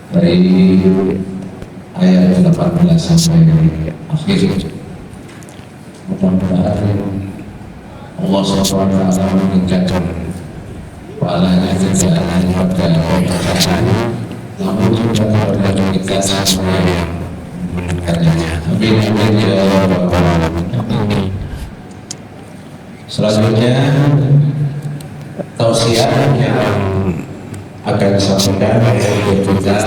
dari ayat 18 sampai akhir. Mudah-mudahan Allah SWT meningkatkan pahalanya tidak hanya pada orang, namun juga pada kita semua yang mendengarnya. Amin amin ya rabbal alamin. Selanjutnya tausiah yang akan disampaikan oleh kita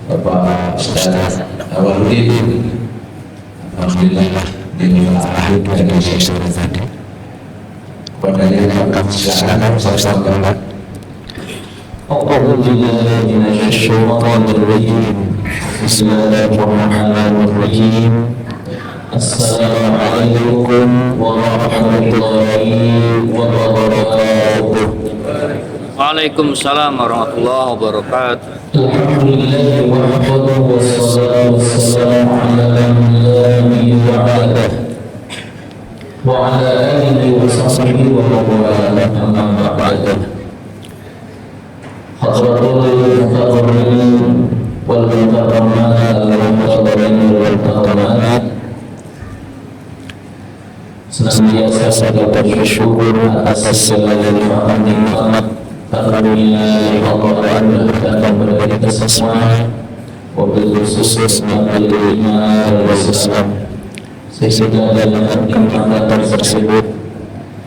Bapak Ustaz Awaludin. Alhamdulillah ini akhir dari sesi tadi. Padanya kami silakan Ustaz Awaludin. أعوذ بالله من الشيطان الرجيم بسم الله الرحمن الرحيم Assalamualaikum warahmatullahi wabarakatuh. Waalaikumsalam warahmatullahi wabarakatuh. Alhamdulillah wahdahu wassalatu wassalamu ala man la nabiyya ba'dah wa ala alihi wa sahbihi wa man wala amma ba'd. Hadratul mukarramin wal mukarramat al-mukarramin wal mukarramat, senantiasa kita bersyukur atas segala nikmat karunia yang Allah anugerahkan kepada kita semua, wabil khusus nikmat iman dan Islam, sehingga dalam nikmat tersebut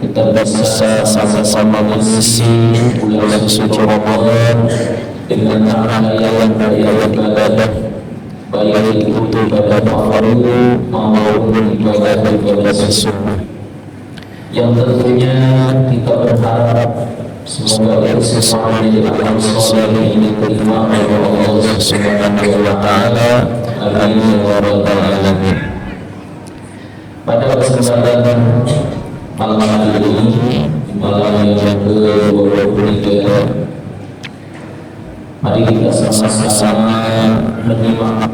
kita bisa sama-sama mengisi bulan suci Ramadan dengan rangkaian ibadah, baik itu ibadah fardu maupun ibadah sunnah, yang tentunya kita berharap semoga itu sesuai dengan amal soleh ini diterima oleh Allah Subhanahu wa Ta'ala. Amin ya rabbal alamin. Pada kesempatan malam hari ini, malam yang ke-23, mari kita sama-sama menyimak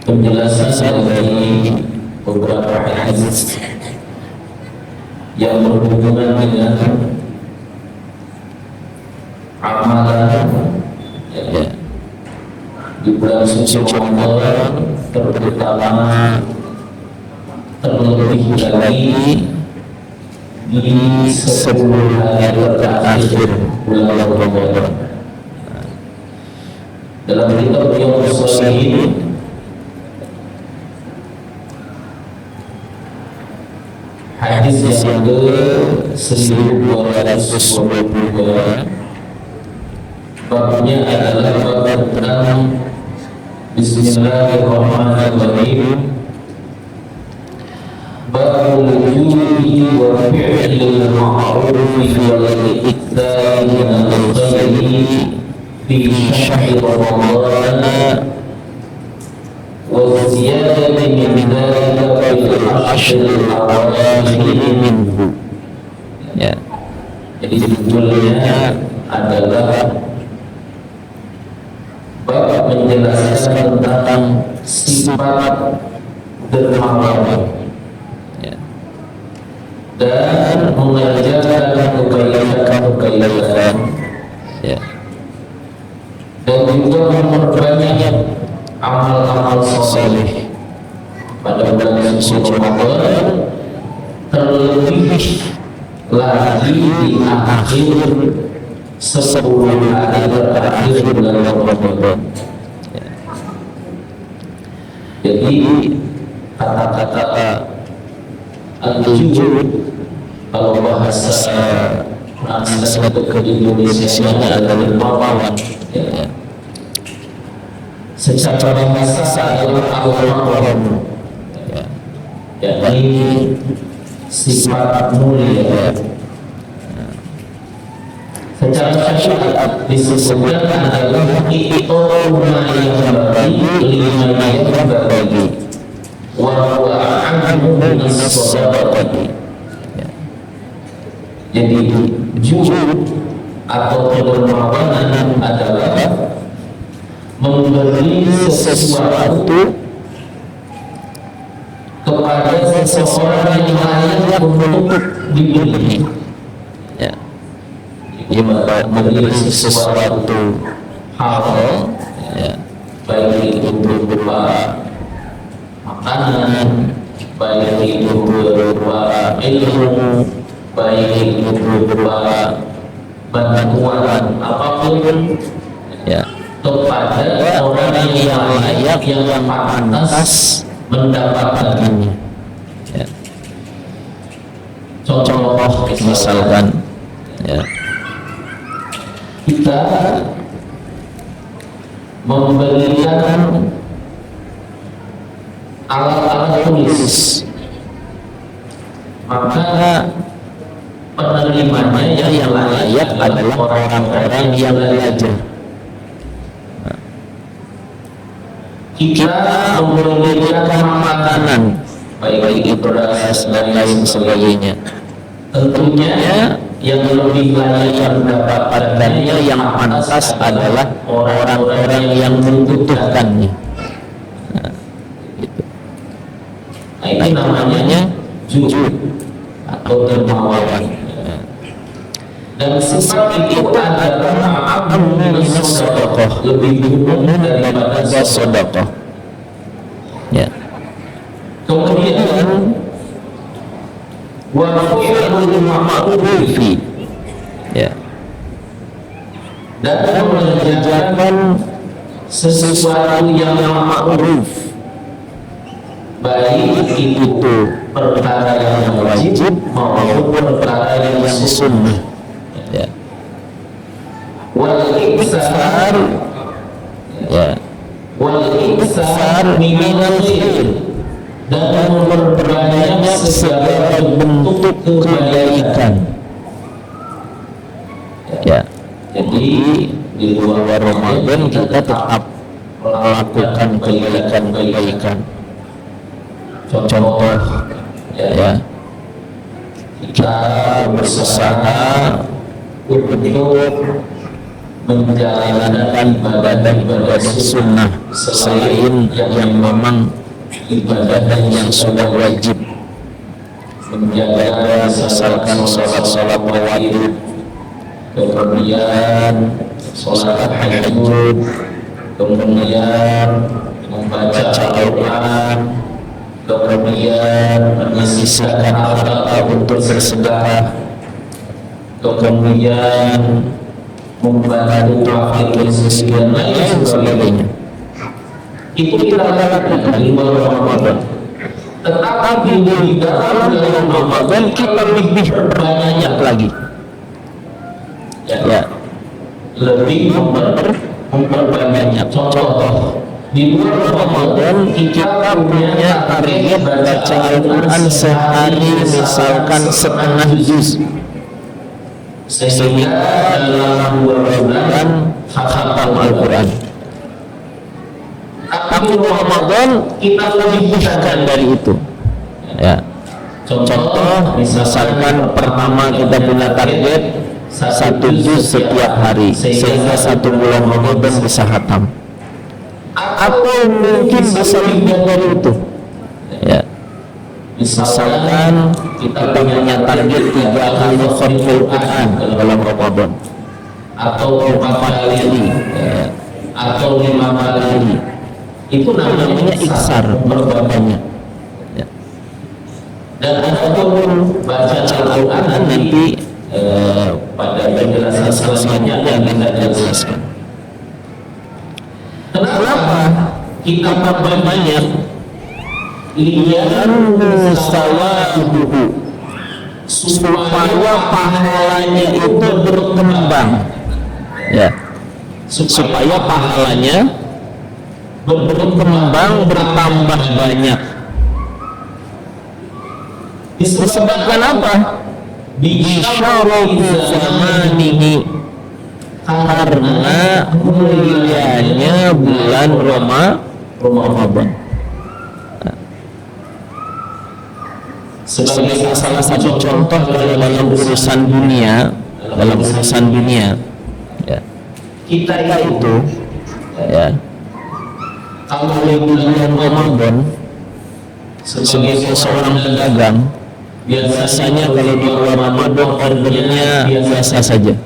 penjelasan dari beberapa hadis yang berhubungan dengan amalan di bulan suci Ramadan, terutama terlebih lagi di 10 hari terakhir bulan Ramadan. Dalam kitab Riyadhus Shalihin hadis yang ke-1222, babnya adalah bab tentang Bismillahirrahmanirrahim, babul wujubi wa fi'lil ma'rufi wal iktsari minal khairi fi syahri Ramadan والزيادة من ذلك في العشر الأواخر منه. Jadi judulnya adalah bab menjelaskan tentang sifat dermawan dan mengerjakan kebaikan-kebaikan dan juga memperbanyak amal-amal saleh pada bulan suci Ramadan, terlebih lagi di akhir 10 hari terakhir bulan Ramadan. Jadi kata-kata al-jud kalau bahasa translate ke Indonesia adalah dermawan. Secara bahasa adalah al-makram, yakni sifat mulia. Secara syariat disebutkan adalah itu ma yanbaghi liman yanbaghi wa huwa a'ammu min as-sadaqati. Jadi jud atau kedermawanan adalah memberi sesuatu kepada seseorang yang layak untuk diberi. Memberi sesuatu hal, baik itu berupa makanan, baik itu berupa ilmu, baik itu berupa bantuan apapun, kepada orang yang layak, yang pantas mendapatkannya. Contoh misalkan kita memberikan alat-alat tulis, maka penerimanya yang layak adalah orang-orang yang belajar. kita memberikan makanan, baik itu beras dan lain sebagainya. Tentunya yang lebih layak mendapatkannya yang pantas adalah orang-orang yang membutuhkannya. Nah, itu namanya jujur atau dermawan. Dan sifat itu adalah minus sedekah, lebih umum daripada sedekah. Ya. Kemudian wa fi'lul ma'rufi, ya, dan mengerjakan sesuatu yang ma'ruf, baik itu perkara yang wajib maupun perkara yang sunnah, ya. Wal iksar, ya, wal iksar minal khair, dan memperbanyak segala bentuk kebaikan. Ya, jadi di luar Ramadan kita tetap melakukan kebaikan-kebaikan. Contoh, ya, kita berusaha untuk menjalankan ibadah sunnah selain yang memang ibadah yang sudah wajib, menjaga misalkan sholat wajib, kemudian sholat tahajud, kemudian membaca Al-Quran, kemudian menyisihkan harta untuk bersedekah, kemudian membantu fakir miskin dan lain sebagainya. Itu kita lakukan di bulan Ramadan. Tetapi di dalam bulan Ramadan kita lebih banyak lagi, ya, lebih memperbanyak. Contoh, di bulan Ramadan kita punya target baca Al-Quran sehari misalkan setengah juz, sehingga dalam 2 bulan khatam Al-Quran. Tapi Ramadan kita lebihkan dari itu, ya. Contoh, misalkan pertama kita punya target 1 juz setiap hari, sehingga 1 bulan Ramadan bisa khatam. Atau mungkin bisa lebih dari itu, ya. Misalkan kita punya target 3 kali khatmul Quran dalam Ramadan, atau 4 kali, ya, atau 5 kali. Itu namanya iksar, berbanyak, ya. Dan adapun baca Al-Quran nanti pada penjelasan selanjutnya yang kita jelaskan. Kenapa kita perbanyak? Lian sawabuhu, supaya pahalanya itu berkembang, ya, supaya pahalanya berkembang, bertambah banyak. Disebabkan apa? Bisyarafi zamanihi, karena mulianya bulan Ramadan. Sebagai salah satu contoh dalam urusan dunia, ya, kita itu, ya, kalau di bulan Ramadan sebagai seorang pedagang, biasanya kalau di bulan Ramadan ordernya biasa saja.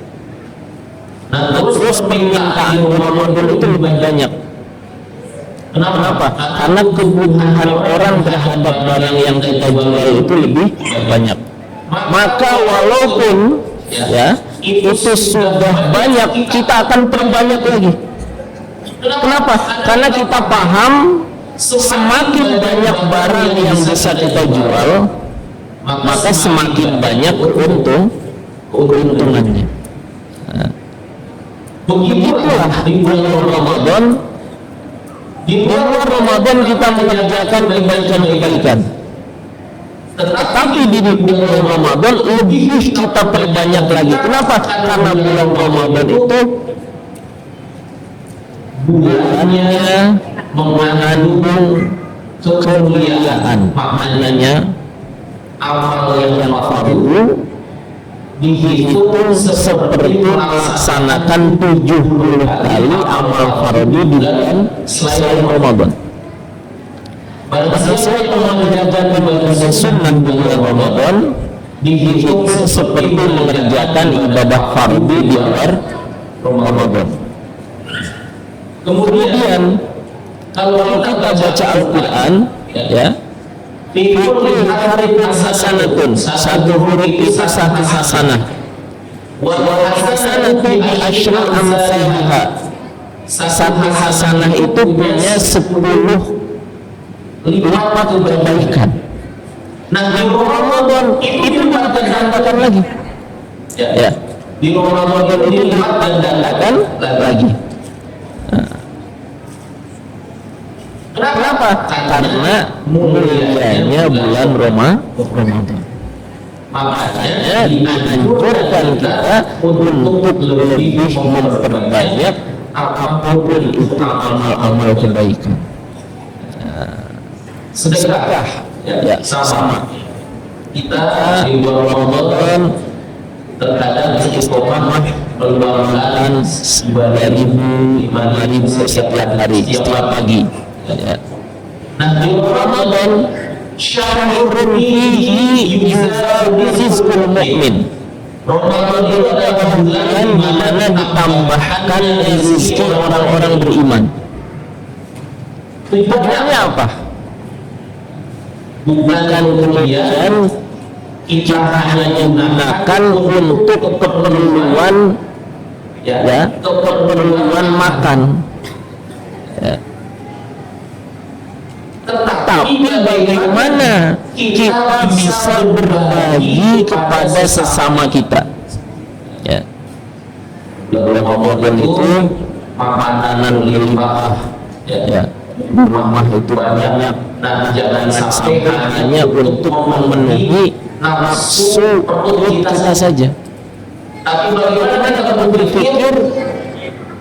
Nah, terus permintaan Ramadan itu lebih banyak. Kenapa? Karena kebutuhan orang terhadap barang yang kita jual itu lebih banyak. Maka walaupun, ya, itu sudah banyak, kita akan perbanyak lagi. Kenapa? Karena kita paham semakin banyak barang yang bisa kita jual, maka semakin banyak keuntungannya. Nah, begitulah di bulan Ramadan. Di bulan Ramadan kita mengerjakan kebaikan-kebaikan. Tetapi di bulan Ramadan lebih kita perbanyak lagi. Kenapa? Karena bulan Ramadan itu bulannya mengandung kemuliaan. Maknanya amal yang fardu dihitung seperti melaksanakan 70 kali amal fardu di bulan selain Ramadan. Barang siapa yang mengerjakan ibadah sunnah di bulan Ramadan dihitung seperti mengerjakan ibadah fardu di luar Ramadan. Kemudian kalau kita baca Al-Quran, ya, fikul harif hasanatun, satu huruf itu satu hasanah. Wal hasanatu bi asyri amsalha. Satu hasanah itu punya 10 lipat kebaikan. Nah, di Ramadan itu digandakan lagi. Ya. Di Ramadan itu digandakan lagi. Kenapa? Karena mulianya bulan Ramadan. Makanya dianjurkan kita untuk lebih memperbanyak apapun itu amal-amal kebaikan. Sedekah, ya, sama. Kita di bulan Ramadan terkadang istiqomah meluangkan 3.000-5.000 setiap hari, setiap pagi. Ya. Nah, di Ramadan syahrun fihi yuzadu rizqul mu'min. Ramadan itu adalah bulan di mana ditambahkan rezeki orang-orang beriman. Tujuannya apa? Bukan kemudian kita hanya gunakan untuk keperluan, ya, keperluan makan, ya. Tetapi bagaimana kita bisa berbagi kepada sesama kita, ya. Bulan Ramadan itu makanan berlimpah, ya. Rumah itu banyak. Nah, jangan sampai hanya untuk memenuhi nafsu perut kita saja. Tapi bagaimana kita berpikir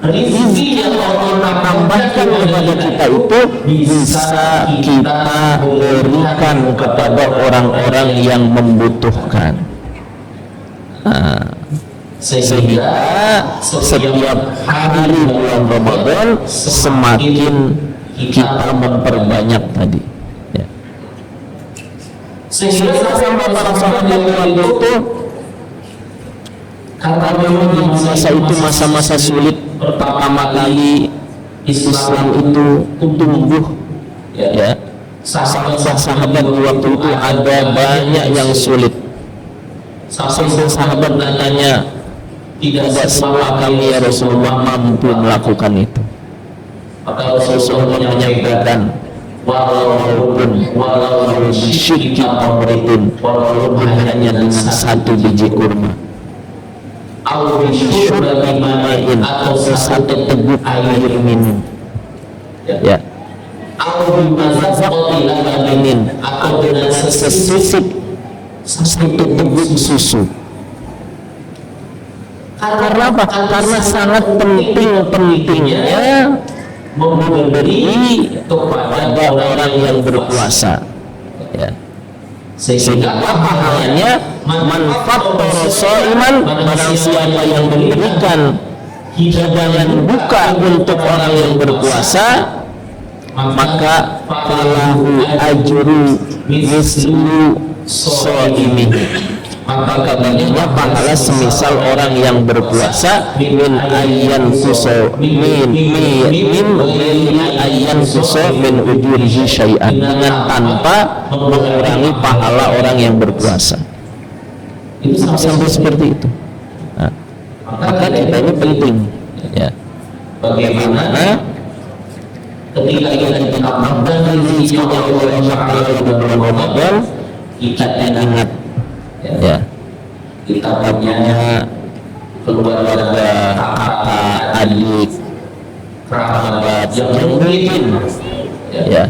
rezeki yang Allah tambahkan kepada kita itu bisa kita berikan kepada orang-orang yang membutuhkan. Sehingga setiap hari bulan Ramadan semakin kita memperbanyak tadi, ya. Sehingga sama para sahabat itu, karena memang di masa itu masa-masa sulit pertama kali Islam itu tumbuh, ya. Sahabat-sahabat waktu itu ada banyak yang sulit. Sampai sahabat bertanya, tidak semua kami ya Rasulullah mampu melakukan itu. Maka Rasulullah menyampaikan, walaupun bisyikki tamratin, walaupun hanya dengan satu biji kurma, atau bisyurbi ma'in, atau satu teguk air minum, ya, atau bimazaqati labanin, atau dengan sesisik satu teguk susu. Karena apa? Karena sangat penting-pentingnya memberi kepada orang yang berpuasa, ya. Sehingga pahalanya manfaat shaiman, barang siapa yang memberikan hidangan buka untuk orang yang berpuasa, maka falahu ajru mislu shaimi, maka baginya pahala semisal orang yang berpuasa min ayyan kuso min ayyan kuso min ujurihi syai'an, dengan tanpa mengurangi pahala orang yang berpuasa. Itu sampai seperti itu. Nah, maka kita ini penting, ya, bagaimana ketika kita ditambahkan rezekinya oleh Allah di bulan Ramadan, kita ingat, ya, kita punya keluarga, kakak, adik, kerabat yang mungkin, ya,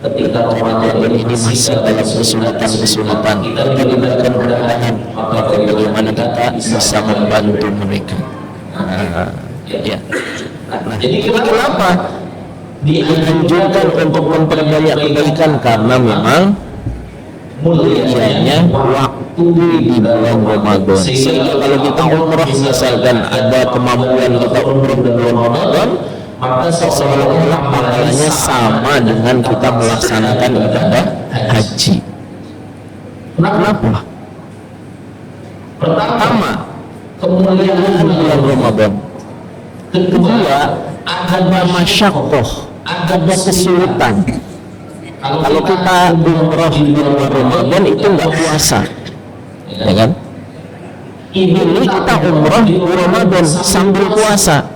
ketika Ramadan ini masih dalam kesulitan, kita diberikan kemudahan, maka bagaimana kita bisa membantu mereka. Ya. Nah, jadi kenapa dianjurkan untuk memperbanyak kebaikan karena memang mulianya waktu di bulan Ramadan. Sehingga kalau kita umrah misalkan ada kemampuan kita umrah di bulan Ramadan, maka seolah-olah pahalanya sama dengan kita melaksanakan ibadah haji. Kenapa? Pertama, kemuliaan bulan Ramadan. Kedua, ada masyakoh, ada kesulitan. Kalau kita umroh di bulan Ramadan itu nggak puasa, ya kan? Ini kita umroh di Ramadan sambil puasa,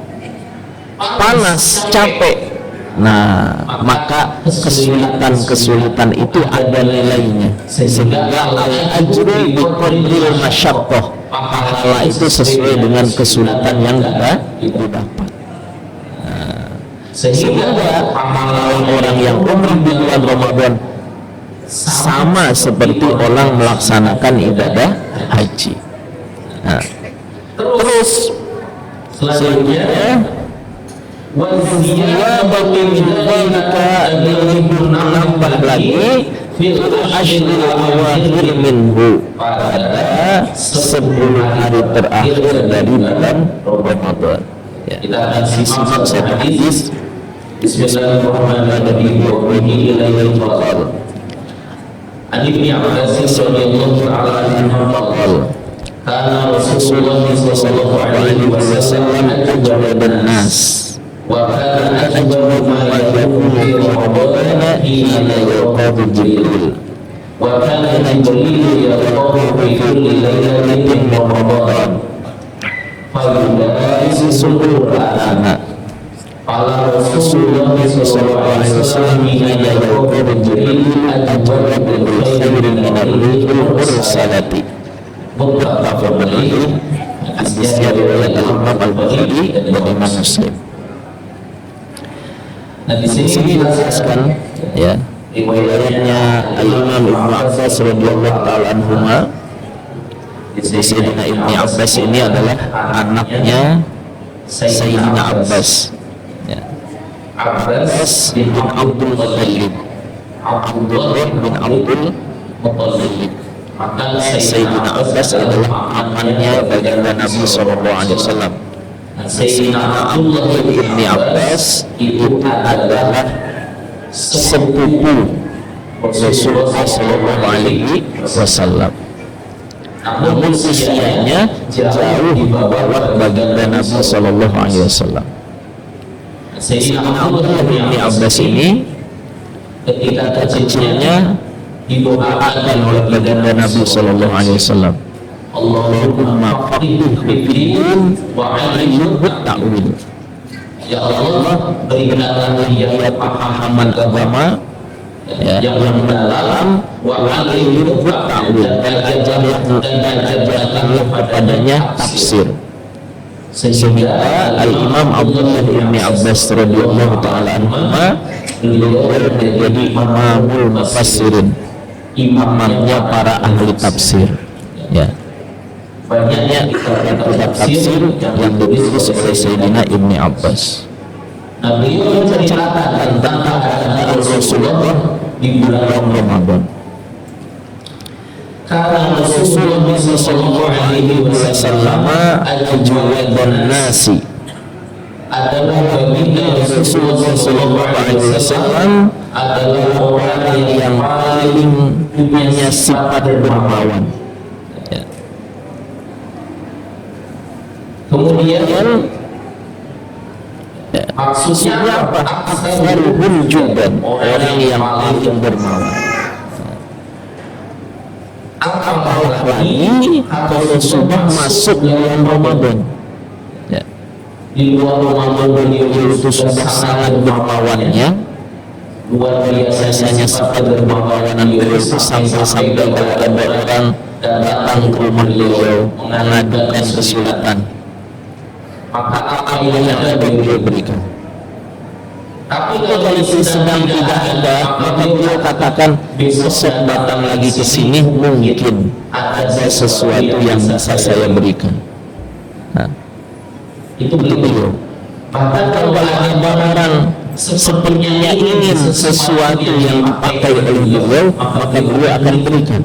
panas, capek. Nah, maka kesulitan itu ada nilainya. Sehingga al-ajru bi qadril masyaqqah, pahala itu sesuai dengan kesulitan yang kita dapat. Sehingga pahala orang yang umrah di bulan Ramadan sama seperti orang melaksanakan ibadah haji. Nah, terus selanjutnya nambah lagi fil ashril awakhir minhu, pada 10 hari terakhir dari bulan Ramadan. Ya, kita akan simak satu hadis. Bismillahirrahmanirrahim. An Ibnu Abbas radhiyallahu ta'ala anhu qala kana Rasulullah sallallahu alaihi wasallam ajwadan nas wa kana ajwadu ma yakunu fi Ramadan hina yalqahu Jibril wa kana Jibril yalqahu fi kulli lailatin min Ramadan fa yudaisu sulurana. Qala Rasulullah sallallahu alaihi wasallam hina yalqahu Jibril ajwadu bil khairin min ar-rihil mursalati. Muttafaqun alaih. Hadisnya riwayat Imam Al-Bukhari dan Imam Muslim. Nah, di sini dijelaskan ya riwayatnya Al-Imam Ibnu Abbas radhiyallahu taala anhuma. Sayyidina Ibnu Abbas ini adalah anaknya Sayyidina Abbas. Ya. Abbas bin Abdul Muttalib. Abdullah bin Abdul Muttalib. Maka Sayyidina Abbas adalah pamannya baginda Nabi sallallahu alaihi wasallam. Sayyidina Abdullah bin Abbas itu adalah sepupu Rasulullah sallallahu alaihi wasallam. Namun usianya jauh di bawah baginda Nabi sallallahu alaihi wasallam. Sayyidina Abdullah bin Abbas ini ketika kecilnya didoakan oleh baginda Nabi sallallahu alaihi wasallam, Allahumma faqihhu fid-din wa 'allimhu at-ta'wil. Ya Allah, berikanlah dia pemahaman agama yang mendalam, wa 'allimhu at-ta'wil, dan ajarkanlah kepadanya tafsir. Sehingga Al-Imam Abdullah bin Abbas radhiyallahu ta'ala anhuma beliau menjadi imamul mufassirin, imamnya para ahli tafsir. Ya, banyaknya kitab tafsir yang ditulis oleh Sayyidina Ibnu Abbas. Nah, beliau menceritakan tentang keadaan Rasulullah di bulan Ramadan. Karena Rasulullah sallallahu alaihi wasallam ajwadan nasi, adalah baginda Rasulullah sallallahu alaihi wasallam adalah orang yang paling punya sifat dermawan. Ya. Kemudian maksudnya apa? Aksarul juban, orang yang paling dermawan. Apalagi kalau sudah masuk bulan Ramadan, ya, di luar Ramadan beliau itu sudah sangat dermawannya, luar biasanya sifat dermawanan beliau itu sampai kalau ada orang datang ke rumah beliau mengadukan kesulitan, maka apa yang ada beliau berikan. Tapi kalau itu sedang tidak ada, maka beliau katakan besok datang lagi ke sini, mungkin ada sesuatu yang bisa saya berikan. Nah, itu beliau. Bahkan kalau ada orang sepertinya ingin sesuatu yang dipakai oleh beliau, maka beliau akan berikan.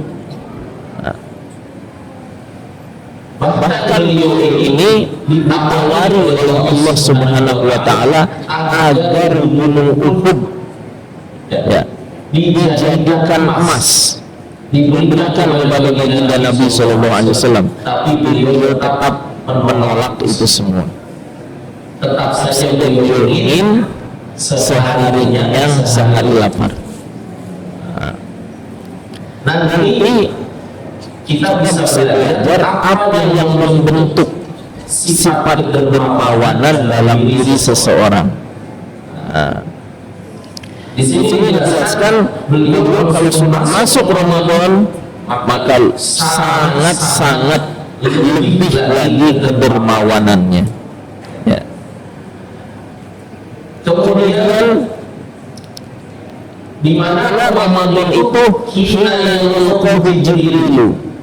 Bahkan beliau ini ditawari oleh Allah Subhanahu wa Ta'ala agar gunung Uhud dijadikan emas, diberikan kepada baginda Nabi Sallallahu Alaihi Wasallam, tapi beliau tetap menolak itu semua. Tetap saja beliau ingin seharinya yang sehari lapar. Nanti kita bisa belajar apa yang membentuk sifat kedermawanan dalam diri seseorang. Di sini dijelaskan beliau kalau sudah masuk Ramadan maka sangat-sangat lebih lagi kedermawanannya. Ya. Kemudian di mana Ramadan itu hina yulqahu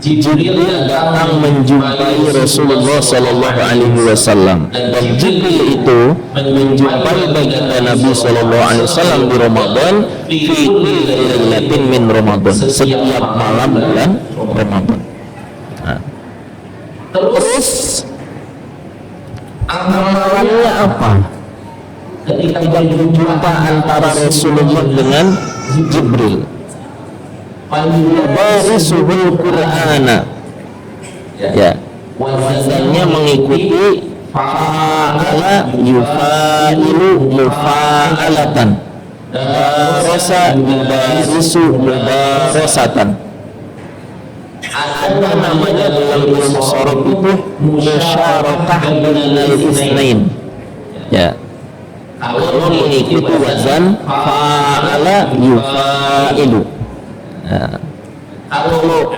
Jibril datang menjumpai Rasulullah Sallallahu Alaihi Wasallam, dan Jibril itu menjumpai baginda Nabi Sallallahu Alaihi Wasallam di Ramadan, fi kulli lailatin min Ramadan, setiap malam bulan Ramadan. Terus amalannya apa? Ketika berjumpa antara Rasulullah dengan Jibril, barisuhul Qur'ana, ya, wazannya mengikuti fa'ala yufailu mufa'alatan, rasa barisu mubarasatan. Ada namanya dalam ilmu sorof itu musyarakah bainal itsnain, ya. Kalau mengikuti wazan fa'ala yufailu. Nah, kalau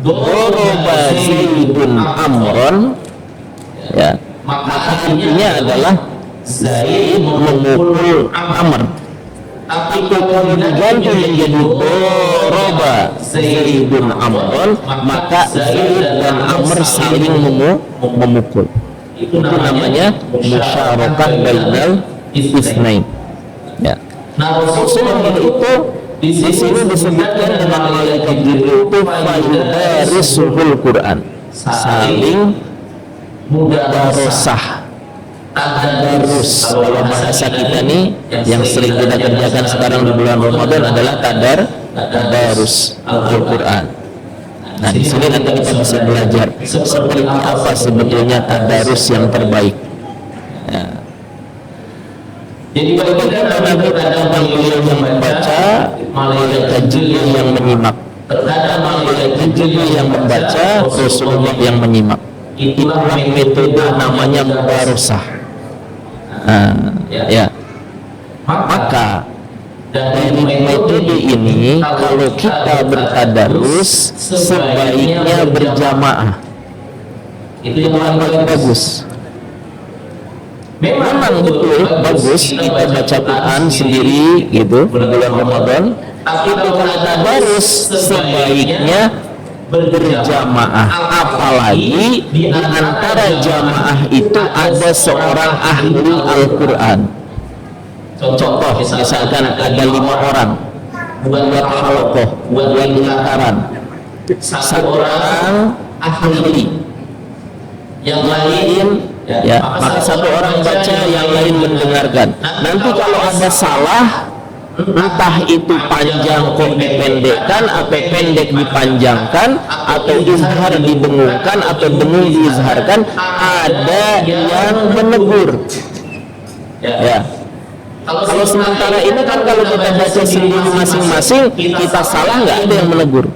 doroba Zaidun amron, ya, maka intinya adalah Zaid memukul Amr. Tapi kalau diganti menjadi doroba Zaidun amron, maka Zaid dan Amr saling memukul. Itu namanya musyarakah bainal itsnain. Ya. Nah, Rasulullah itu di sini disebutkan dengan malaikat Jibril itu fayudarisuhul Quran, saling mudarosah. Tadarus, kalau bahasa kita nih yang sering kita kerjakan sekarang di bulan Ramadan adalah tadarus Al-Quran. Nah, di sini nanti kita bisa belajar seperti apa sebetulnya tadarus yang terbaik. Ya. Jadi bagaimana Nabi terkadang beliau yang membaca, malaikat Jibril yang menyimak. Terkadang malaikat Jibril yang membaca, Rasulullah yang menyimak. Itulah metode namanya mubarosah. Ya. Maka dari metode ini kalau kita bertadarus sebaiknya berjamaah. Itu yang paling bagus. Memang betul bagus kita baca Quran sendiri gitu di bulan Ramadan, tapi kalau tadarus sebaiknya berjamaah, apalagi di antara jamaah itu ada seorang ahli Al-Quran. Contoh misalkan ada 5 orang buat halaqah, buat lingkaran, satu orang ahli, yang lain ya, maka satu orang baca, yang lain mendengarkan. Nanti kalau ada salah, entah itu panjang kok dipendekkan, atau pendek dipanjangkan, atau izhar didengungkan, atau dengung diizharkan, ada yang menegur. Ya. Kalau sementara ini kan kalau kita baca sendiri masing-masing, kita salah nggak ada yang menegur.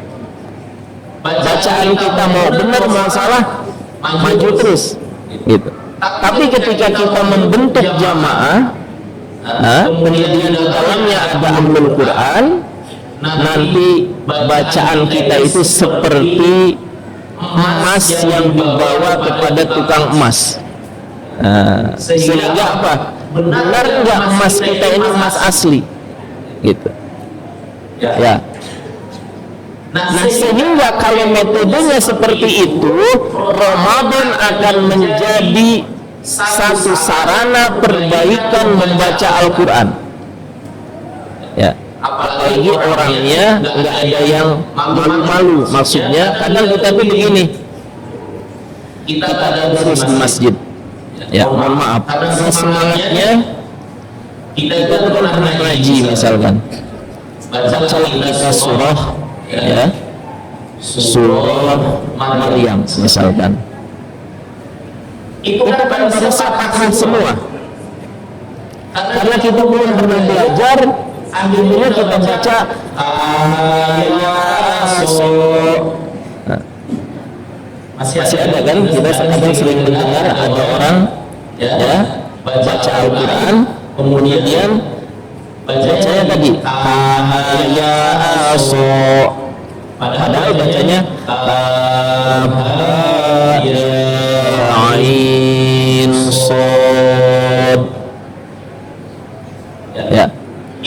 Bacaan kita mau benar mau salah, maju terus. Gitu. Tapi ketika kita membentuk jamaah, kemudian di dalamnya ada ahlul Quran, nanti bacaan kita itu seperti emas yang dibawa kepada tukang emas. Sehingga apa? Benar nggak emas kita ini emas asli? Gitu. Ya. Nah, sehingga kalau metodenya seperti itu, Ramadan akan menjadi satu sarana perbaikan membaca Al-Quran. Ya, apalagi orangnya nggak ada yang malu-malu. Maksudnya kadang kita tuh begini, kita terus di masjid, ya mohon maaf, karena semangatnya kita tuh kan pernah ngaji misalkan, baca kita surah, ya surah Maryam misalkan, itu kan baru Fatihah semua. Karena kita belum pernah belajar, akhirnya kita baca masih ada kan, kita kadang sering mendengar ada orang ya baca Al-Quran kemudian bacanya tadi ya padahal bacanya ain sod. Ya,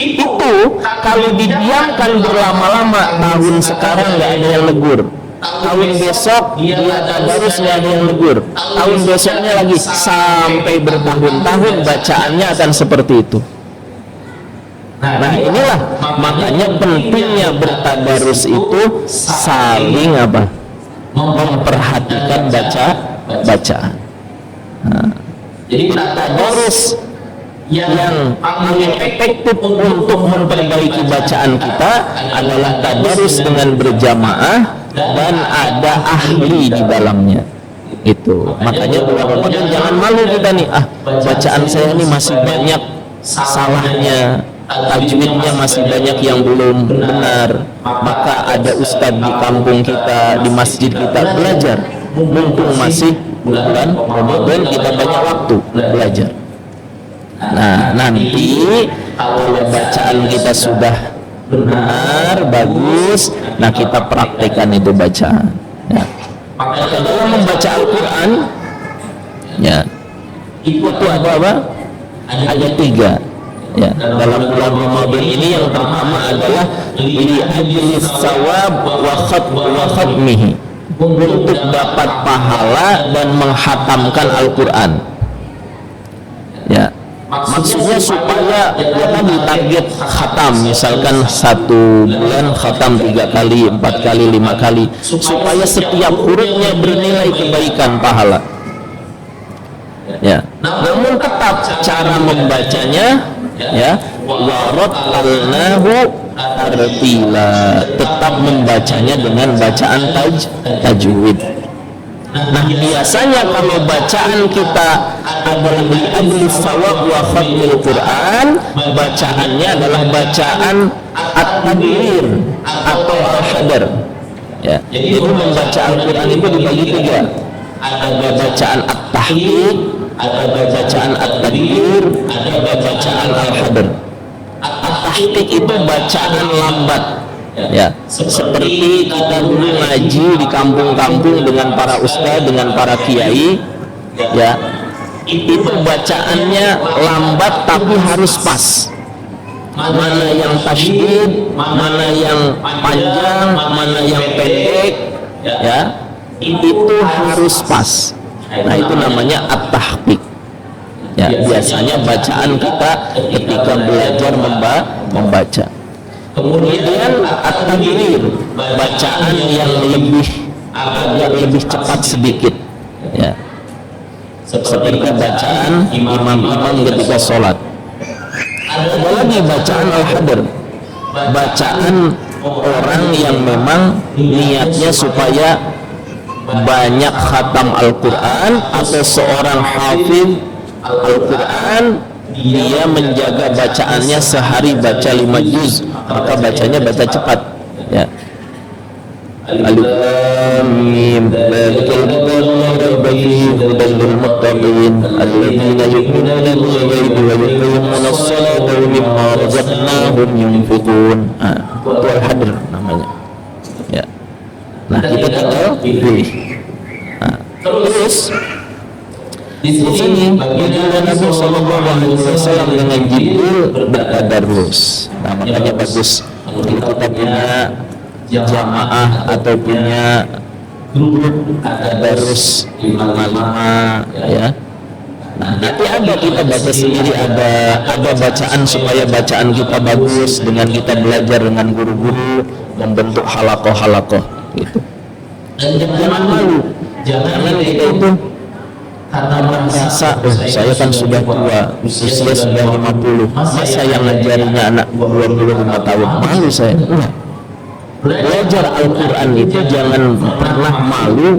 itu kalau didiamkan berlama-lama, tahun sekarang nggak ada yang negur, tahun besok dia tadarus nggak ada yang negur, tahun besoknya lagi, sampai bertahun-tahun bacaannya akan seperti itu. Nah inilah makanya pentingnya bertadarus itu saling apa? Memperhatikan bacaan. Nah, jadi tadarus yang paling efektif untuk memperbaiki bacaan kita adalah tadarus dengan berjamaah dan ada ahli di dalamnya. Itu makanya bulan Ramadan jangan malu kita nih, bacaan saya ini masih banyak salahnya, tajwidnya masih banyak yang belum benar. Maka ada ustadz di kampung kita, di masjid kita, belajar. Mumpung masih bulan Ramadan, kita banyak waktu belajar. Nah nanti kalau bacaan kita sudah benar, bagus, nah kita praktekkan itu bacaan, ya. Maka dalam membaca Al-Quran, ya itu apa? Ada 3. Ya, dalam bulan Ramadan ini yang pertama adalah li ajlis sawab wa khatmihi, untuk dapat pahala dan menghatamkan Al-Quran. Ya, maksudnya supaya ya tadi target khatam, misalkan 1 bulan khatam 3 kali, 4 kali, 5 kali, supaya setiap hurufnya bernilai kebaikan pahala. Ya, namun tetap cara membacanya, ya warattalnahu tartila, tetap membacanya dengan bacaan tajwid. Nah biasanya kalau bacaan kita adalah li ajli sawab wa khatmil Quran, bacaannya adalah bacaan at-tadbir atau al-hadar. Ya, jadi membaca Al-Quran itu dibagi 3. Ada bacaan at-tahqiq, ada bacaan at-tadbir, ada bacaan al-hadar. At-tahqiq itu bacaan lambat. Ya, seperti kita dulu ngaji di kampung-kampung dengan para ustadz, dengan para kiai, ya itu bacaannya lambat tapi harus pas. Mana yang tasydid, mana yang panjang, mana yang pendek, ya itu harus pas. Nah itu namanya at-tahqiq. Ya, biasanya bacaan kita ketika belajar membaca. Kemudian at-tadbir, bacaan yang agak lebih cepat sedikit, ya seperti bacaan imam-imam ketika sholat. Ada lagi bacaan al-hadar, bacaan orang yang memang niatnya supaya banyak khatam Al-Quran, atau seorang hafidh Al-Quran, dia menjaga bacaannya sehari baca 5 juz, maka bacanya baca cepat, ya. Alif Lam Mim Zalikal kitabu la raiba fihi hudan lil muttaqin alladzina yu'minuna bil ghaibi wa yuqimuna as-salata wa mimma razaqnahum yunfiqun. Itu al-hadr namanya, ya. Nah kita tinggal pilih. Terus di sini baginda Nabi Sallallahu Alaihi Wasallam dengan Jibril bertadarus. Nah makanya bagus kita punya jamaah atau punya grup tadarus 5, ya. Nanti ada kita baca sendiri, ada bacaan supaya bacaan kita bagus dengan kita belajar dengan guru-guru membentuk halakoh gitu. Dan Jangan malu, jangan kita itu karena merasa saya kan sudah tua, usia sudah 50, masa yang ngajarinya anak 25 tahun, malu saya. Belajar Al-Quran itu jangan pernah malu,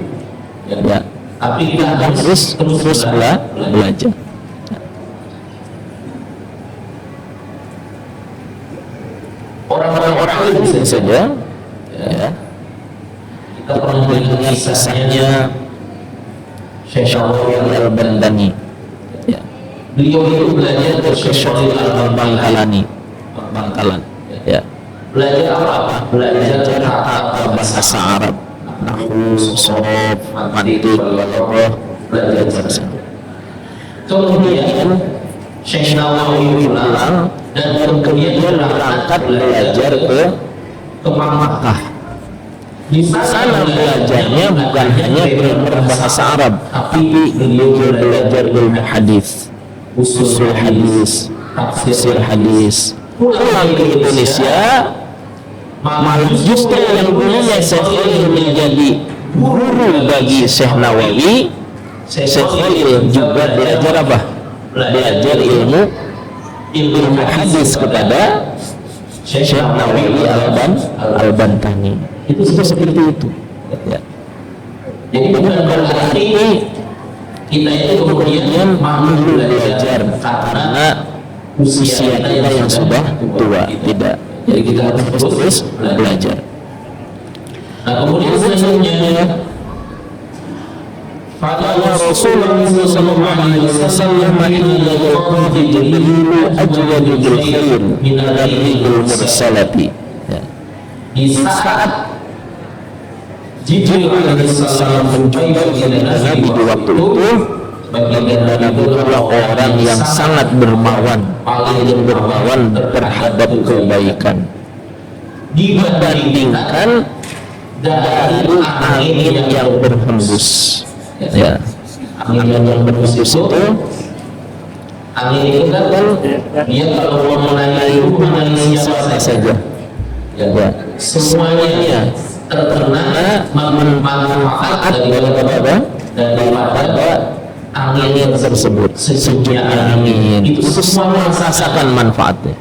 ya. tapi kita Terus belajar. Orang-orang Lain saja, ya. kita pernah mendengar kisahnya Syekh Nawawi Al-Bandani, ya. beliau itu belajar ke Syekh Bangkalan, ya. belajar apa? Belajar Tata bahasa Arab, nahwu, sorof, mantik, balaghah, belajar bahasa. Kemudian Syekh Nawawi pulang dan kemudian berangkat belajar ke Makkah. Di sana belajarnya bukan hanya belajar bahasa Arab, tapi beliau belajar ilmu hadis, usul hadis, tafsir hadis. Pulang ke Indonesia, malah justru yang dulunya Syekh Khalil menjadi guru bagi Syekh Nawawi, Syekh Khalil juga belajar apa? Belajar ilmu hadis kepada Syekh Nawawi Al-Bantani. Itu seperti itu, ya. Jadi bukan berarti kita itu kemudian mampu belajar karena usia kita yang sudah tua, tidak. Jadi kita harus terus belajar. Nah, kemudian selanjutnya Fala Rasulullah sallallahu alaihi wasallam inna lillahi jibril ajwadu bil khair min ar-rihil mursalati. di saat Jibril alaihissalam mencoba kepada Nabi di waktu itu, baginda Nabi adalah orang yang sangat dermawan, paling dermawan terhadap kebaikan dibandingkan dari angin yang berhembus, ya. Angin yang berhembus itu, angin itu kan dia kalau mengenai siapa saja, ya, semuanya terkena manfaat daripada angin tersebut, sejuknya angin itu semua merasakan manfaatnya.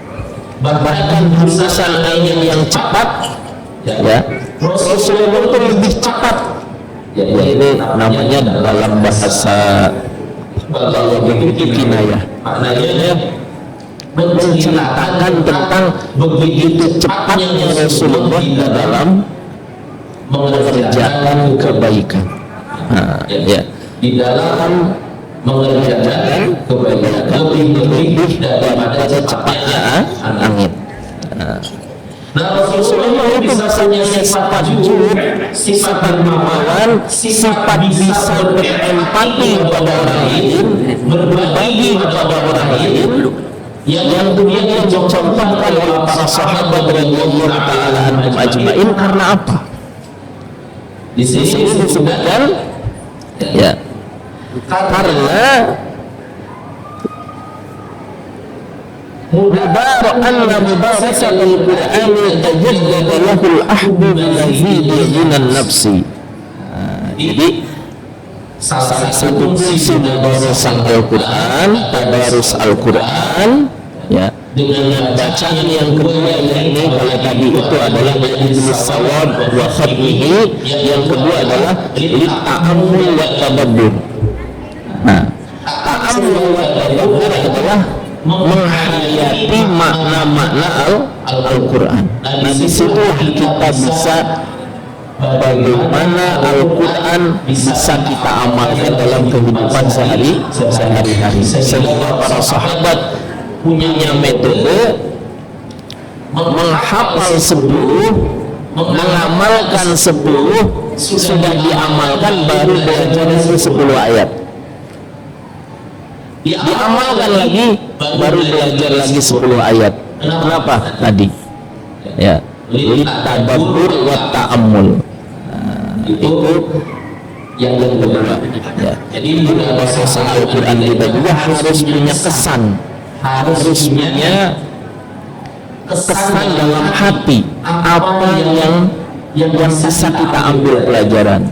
Bahkan hembusan angin yang cepat, ya, Rasulullah itu lebih cepat. Ya, ini namanya dalam bahasa kinayah, maknanya menceritakan tentang begitu cepatnya Rasulullah dalam mengerjakan kebaikan. Nah, ya, di dalam mengerjakan kebaikan lebih daripada cepatnya angin. Nah, Rasulullah itu misalnya sifat jujur, sifat dermawan, sifat bisa berempati kepada orang lain, berbagi kepada orang lain, yang kemudian dicontohkan oleh para sahabat radhiyallahu taala anhum ajmain. Karena apa? Di sini disebutkan, ya, karena mubarakatul Qur'ani tajaddada lahul ahdu lazid minan nafsi. Jadi salah satu fungsi mubarakah Al-Quran, tadarus Al-Quran, ya, dengan bacaan yang kedua ini, kalau tadi itu adalah iblis sawab wa khatmihi, yang kedua adalah ta'ammul wa tadabbur. Nah, ta'ammul wa tadabbur adalah menghayati makna-makna Al-Quran. Nah, di situ kita bisa bagaimana Al-Quran bisa kita amalkan dalam kehidupan sehari-hari. Sehingga para sahabat punya metode menghafal 10, mengamalkan 10, sudah diamalkan baru belajar lagi 10 ayat, diamalkan lagi baru belajar lagi 10 ayat. Kenapa? Tadi, ya, litadabbur wa ta'ammul. Itu yang kedua. Ya. Jadi proses Al-Quran kita juga harus punya kesan, harus punya kesan dalam hati, apa yang bisa kita ambil pelajaran.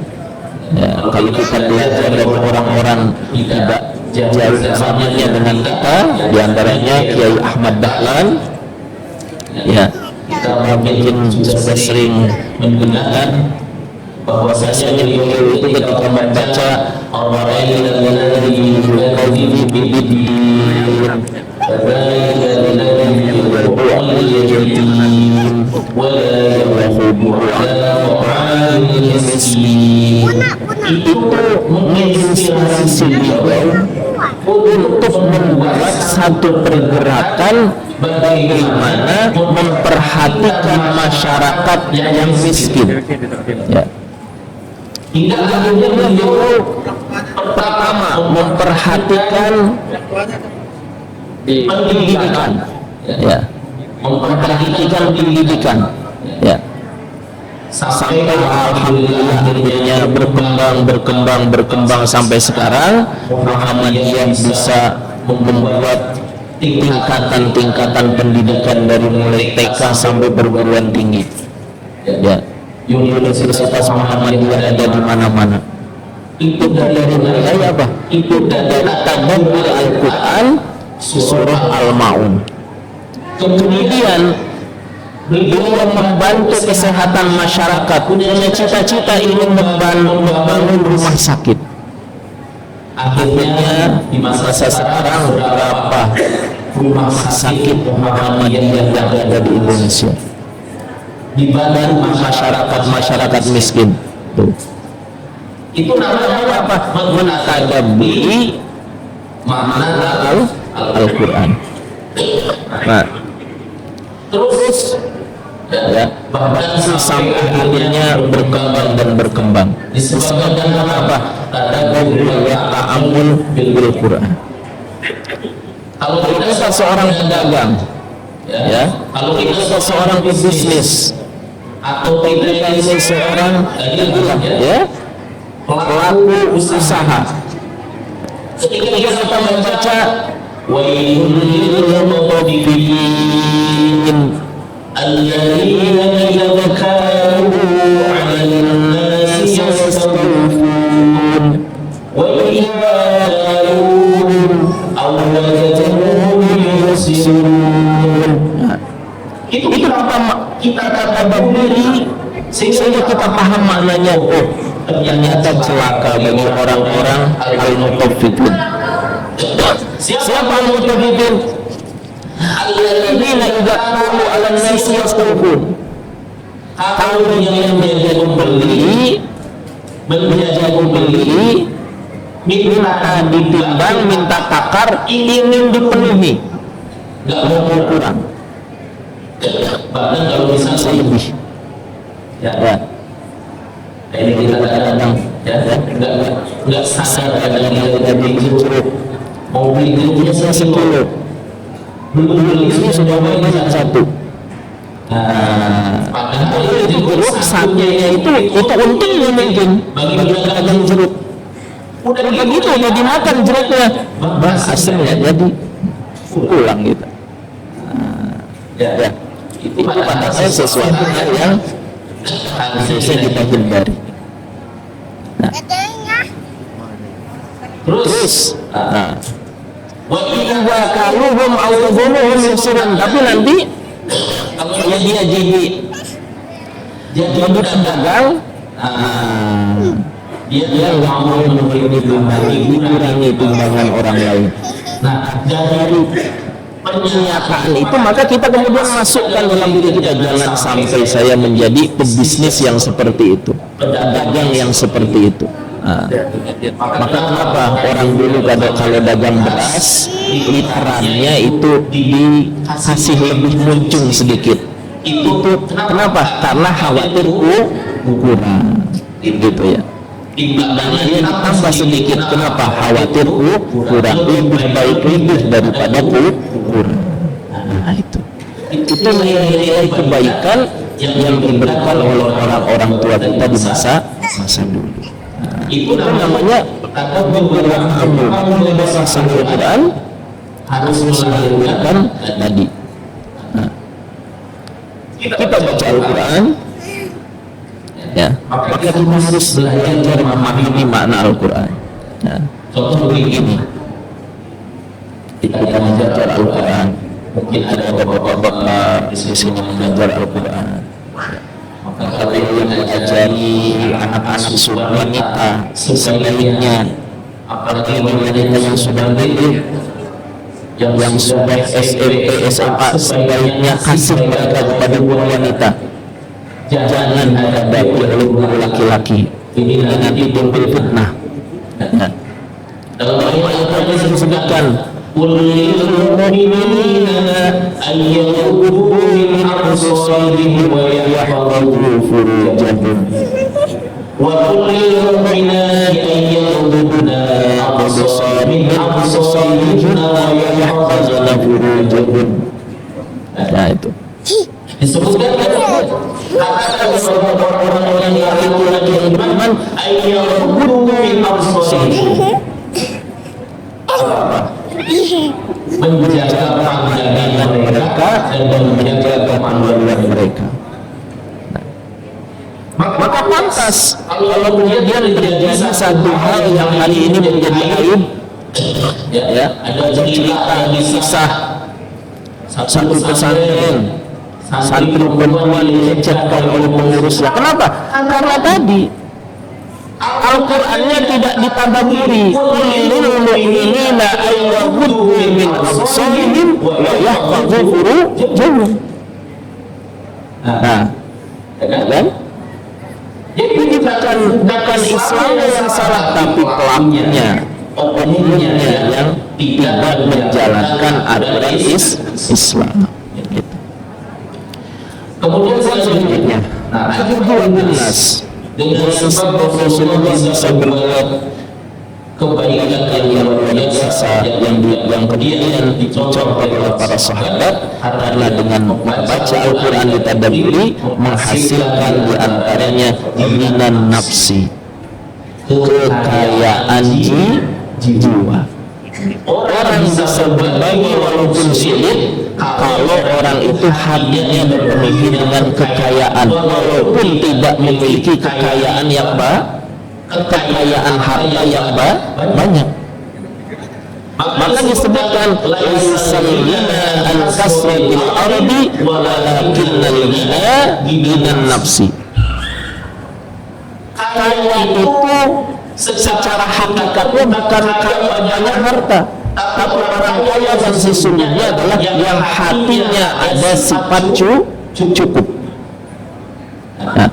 Ya, kalau kita belajar dari orang-orang tidak jauh zamannya dengan kita, diantaranya Kiai Ahmad Dahlan, ya, kita mungkin sudah sering menggunakan bahwasanya beliau itu ketika membaca Al-Qur'an itu menginspirasi beliau untuk membuat satu pergerakan bagaimana memperhatikan masyarakat yang miskin. Ya. Hingga akhirnya beliau pertama memperhatikan pendidikan, ya, memperhatikan pendidikan, ya, sampai alhamdulillah akhirnya berkembang sampai sekarang Muhammadiyah bisa membuat tingkatan pendidikan dari mulai TK sampai perguruan tinggi. Ya, Universitas Muhammadiyah ada di mana-mana. Itu dari mulai apa? Itu dari tadabbur Al-Quran surah Al-Maun. Kemudian beliau membantu kesehatan masyarakat, punya cita-cita ingin membangun rumah sakit. Akhirnya di masa sekarang berapa rumah sakit Muhammadiyah yang ada di Indonesia, dibantu masyarakat miskin. Tuh. Itu namanya apa? Mentadabburi makna Al-Quran. Nah, terus ya, bahkan sampai akhirnya berkembang. Disebabkan karena apa? Ta'amul bil Quran. Kalau kita seorang pedagang, ya, kalau kita seorang pebisnis, atau kita ini seorang ya, pelaku usaha, ketika kita membaca wailul lil mutaffifin alladzina idza kalu 'alan nasi yastawfun wa idza qaluhum aw wajadahum yusirun. Itu kita tadabburi sehingga kita paham maknanya. Oh, ternyata celaka bagi orang-orang al-mutaffifin. Siapa al-mutaffifin? Alladzina idza qalu 'alan nasi yastawfun. Kalau yang menjadi pembeli minta ditimbang, minta takar, ingin dipenuhi, nggak mau kurang. Bahkan kalau misalnya lebih, ya. Ini kita kadang-kadang ya, nggak sadar kadang-kadang kita beli jeruk, mau beli jeruknya 1 kilo, belum beli ini sudah banyak 1. Padahal jeruk satunya itu untungnya mungkin bagi pedagang jeruk. Udah begitu, udah dimakan jeruknya, hasilnya jadi pulang gitu. Ya, itu pada saya sesuatu yang harusnya kita hindari. Nah, terus, wa kaluhum awwaduhum yusirun. Tapi nanti kalau dia jadi pedagang, dia nggak mau mengurangi timbangan orang lain. Nah, dari pernyataan itu maka kita kemudian masukkan dalam diri kita, jangan sampai saya menjadi pebisnis yang seperti itu, pedagang yang seperti itu. Maka kenapa orang dulu kalau dagang beras literannya itu dikasih lebih muncung sedikit? Itu kenapa? Karena khawatir kurang, gitu ya. Timbangannya ditambah sedikit, kenapa? Khawatir kurang, lebih baik lebih daripada kurang. Nah, itu nilai-nilai kebaikan yang diberikan oleh orang-orang tua kita di masa dulu. Itu namanya membaca Al-Quran harus melahirkan tadi. Nah, kita baca Al-Quran, ya, maka kita harus belajar memahami makna Al-Quran. Nah, contoh begini, kita belajar Al-Quran, mungkin ada bapak-bapak di sini belajar Al-Quran. Maka kalau yang mengajari anak-anak wanita sebaliknya, apalagi wanita yang sudah gede, yang sudah SMP, SMA, sebaliknya kasih mereka kepada wanita. Jangan hadapi guru laki-laki. Ini nanti timbul fitnah. Dalam ayat ini disebutkan, "Qul lil mu'minina ayyaghduddu min absarihim wa yahfazu furujahum wa qul lil mu'minati ayyaghdudna min absarihinna wa yahfazna furujahum." Nah, itu disebutkan katakan kepada orang-orang yang laki-laki yang beriman, ayyaghduddu min absarihim, menjaga pandangan mereka dan menjaga kemaluan mereka. Maka pantas kalau kemudian terjadi satu hal yang hari ini menjadi aib, ya, ada cerita kisah satu pesantren santri perempuan dilecehkan oleh pengurusnya. Kenapa? Karena tadi Al-Qur'annya tidak ditadaburi. Lil mu'minina ayyaghduddu min absarihim wa yahfazu furujahum. Nah, kan? Jadi bukan Islamnya yang salah, tapi pelakunya, oknumnya yang tidak menjalankan aturan Islam. Gitu. Kemudian selanjutnya, nas dengan sebab Rasulullah bisa berbuat kebaikan yang luar biasa yang kemudian dicontoh oleh para sahabat, karena dengan membaca Al-Quran ditadaburi menghasilkan diantaranya minan nafsi, kekayaan jiwa. Orang bisa berbagi walaupun sulit kalau orang itu hatinya dipenuhi dengan kekayaan, walaupun tidak memiliki kekayaan yang kekayaan harta yang banyak. Maka disebutkan laisal ghina an kasratil ardi walakinnal ghina ghinan nafsi. Kaya itu secara hakikatnya bukan kaya banyak harta, tapi orang kaya yang sesungguhnya adalah yang hatinya ada sifat cukup. Nah,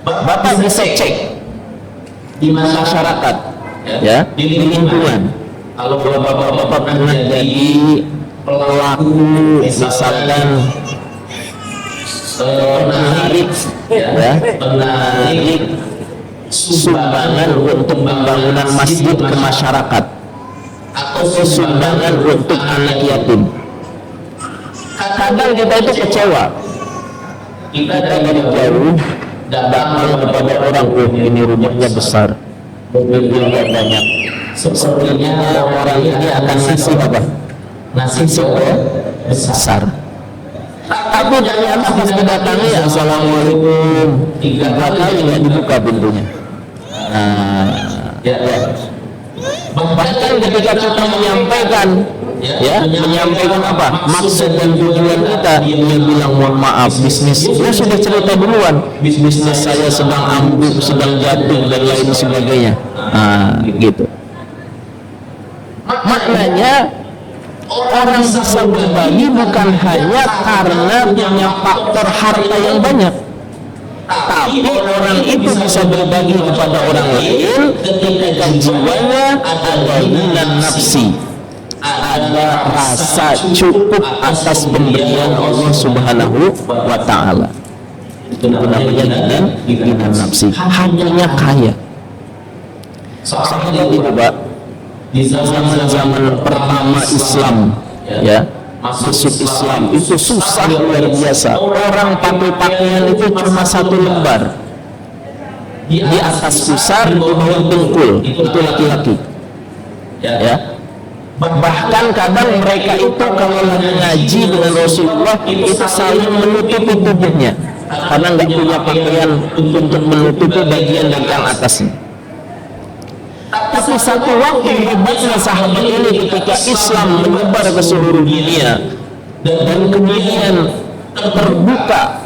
Bapak bisa cek di masyarakat, ya, di lingkungan. Kalau bapak-bapak pernah jadi pelaku, misalkan penarik, ya, penarik sumbangan untuk pembangunan masjid ke masyarakat atau sumbangan untuk anak yatim, kadang kita itu kecewa. Kita dari jauh datang kepada orang, ini rumahnya besar, mobilnya banyak, sepertinya orang ini akan ngasih apa? Ngasih besar. Tapi ternyata pas didatangi, assalamualaikum, 3 kali nggak dibuka pintunya. Bahkan ketika kita menyampaikan, menyampaikan apa maksud dan tujuan kita, dia bilang mohon maaf, bisnisnya sudah cerita duluan, bisnis saya sedang ambruk, sedang jatuh dan lain sebagainya. Gitu. Maknanya orang bisa berbagi bukan hanya karena punya faktor harta yang banyak, tapi orang itu bisa berbagi kepada orang lain ketika jiwanya ada minan nafsi, ada rasa cukup atas pemberian Allah Subhanahu wa Ta'ala. Itu namanya minan nafsi, hatinya kaya. Sahabat itu, Pak, di zaman-zaman pertama Islam, ya, masuk Islam itu susah luar biasa. Orang pakai pakaian itu cuma 1 lembar. di atas pusar, di bawah dengkul, itu laki-laki. Ya. Bahkan kadang mereka itu kalau mengaji dengan Rasulullah itu saling menutupi tubuhnya karena nggak punya pakaian untuk menutupi bagian yang atasnya. Tapi satu waktu hebatnya sahabat ini ketika Islam menyebar ke seluruh dunia dan kemudian terbuka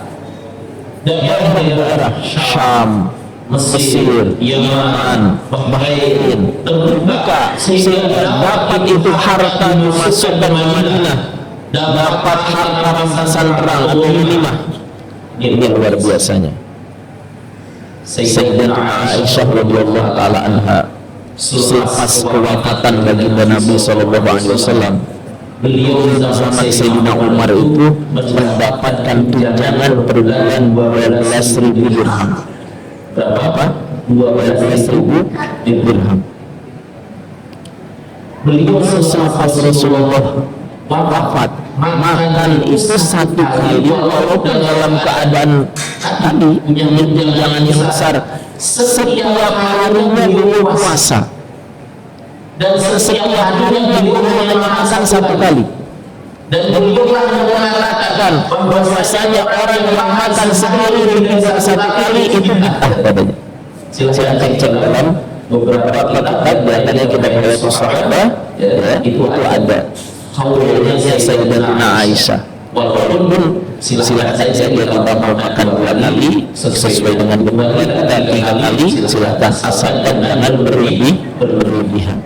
daerah Syam, Mesir, Yaman, Bahrain terbuka sehingga dapat itu harta dimasukkan ke Madinah, dapat harta rampasan perang atau ghanimah. Ini luar biasanya. Sayyidatuna Aisyah radhiyallahu taala anha selepas kewafatan baginda Nabi sallallahu alaihi wasallam, beliau zaman Sayyidina Umar itu mendapatkan tunjangan per bulan 12.000 dirham. Berapa? 12.000 dirham. Beliau selepas Rasulullah wafat makan itu satu kali walaupun dalam keadaan tadi punya tunjangan yang besar, setiap harinya beliau puasa dan setiap harinya beliau makan satu kali. Dan beliau mengatakan bahwasanya orang yang makan sehari tidak satu kali itu bid'ah katanya. Silakan cek dalam beberapa kitab, di antaranya kitab Riwayat Sahabat, ya, itu ada kaulnya Sayyidatuna Aisyah. Walaupun silakan saja kita mau makan 2 kali sesuai dengan beban dan 3 kali silakan, asalkan jangan berlebihan.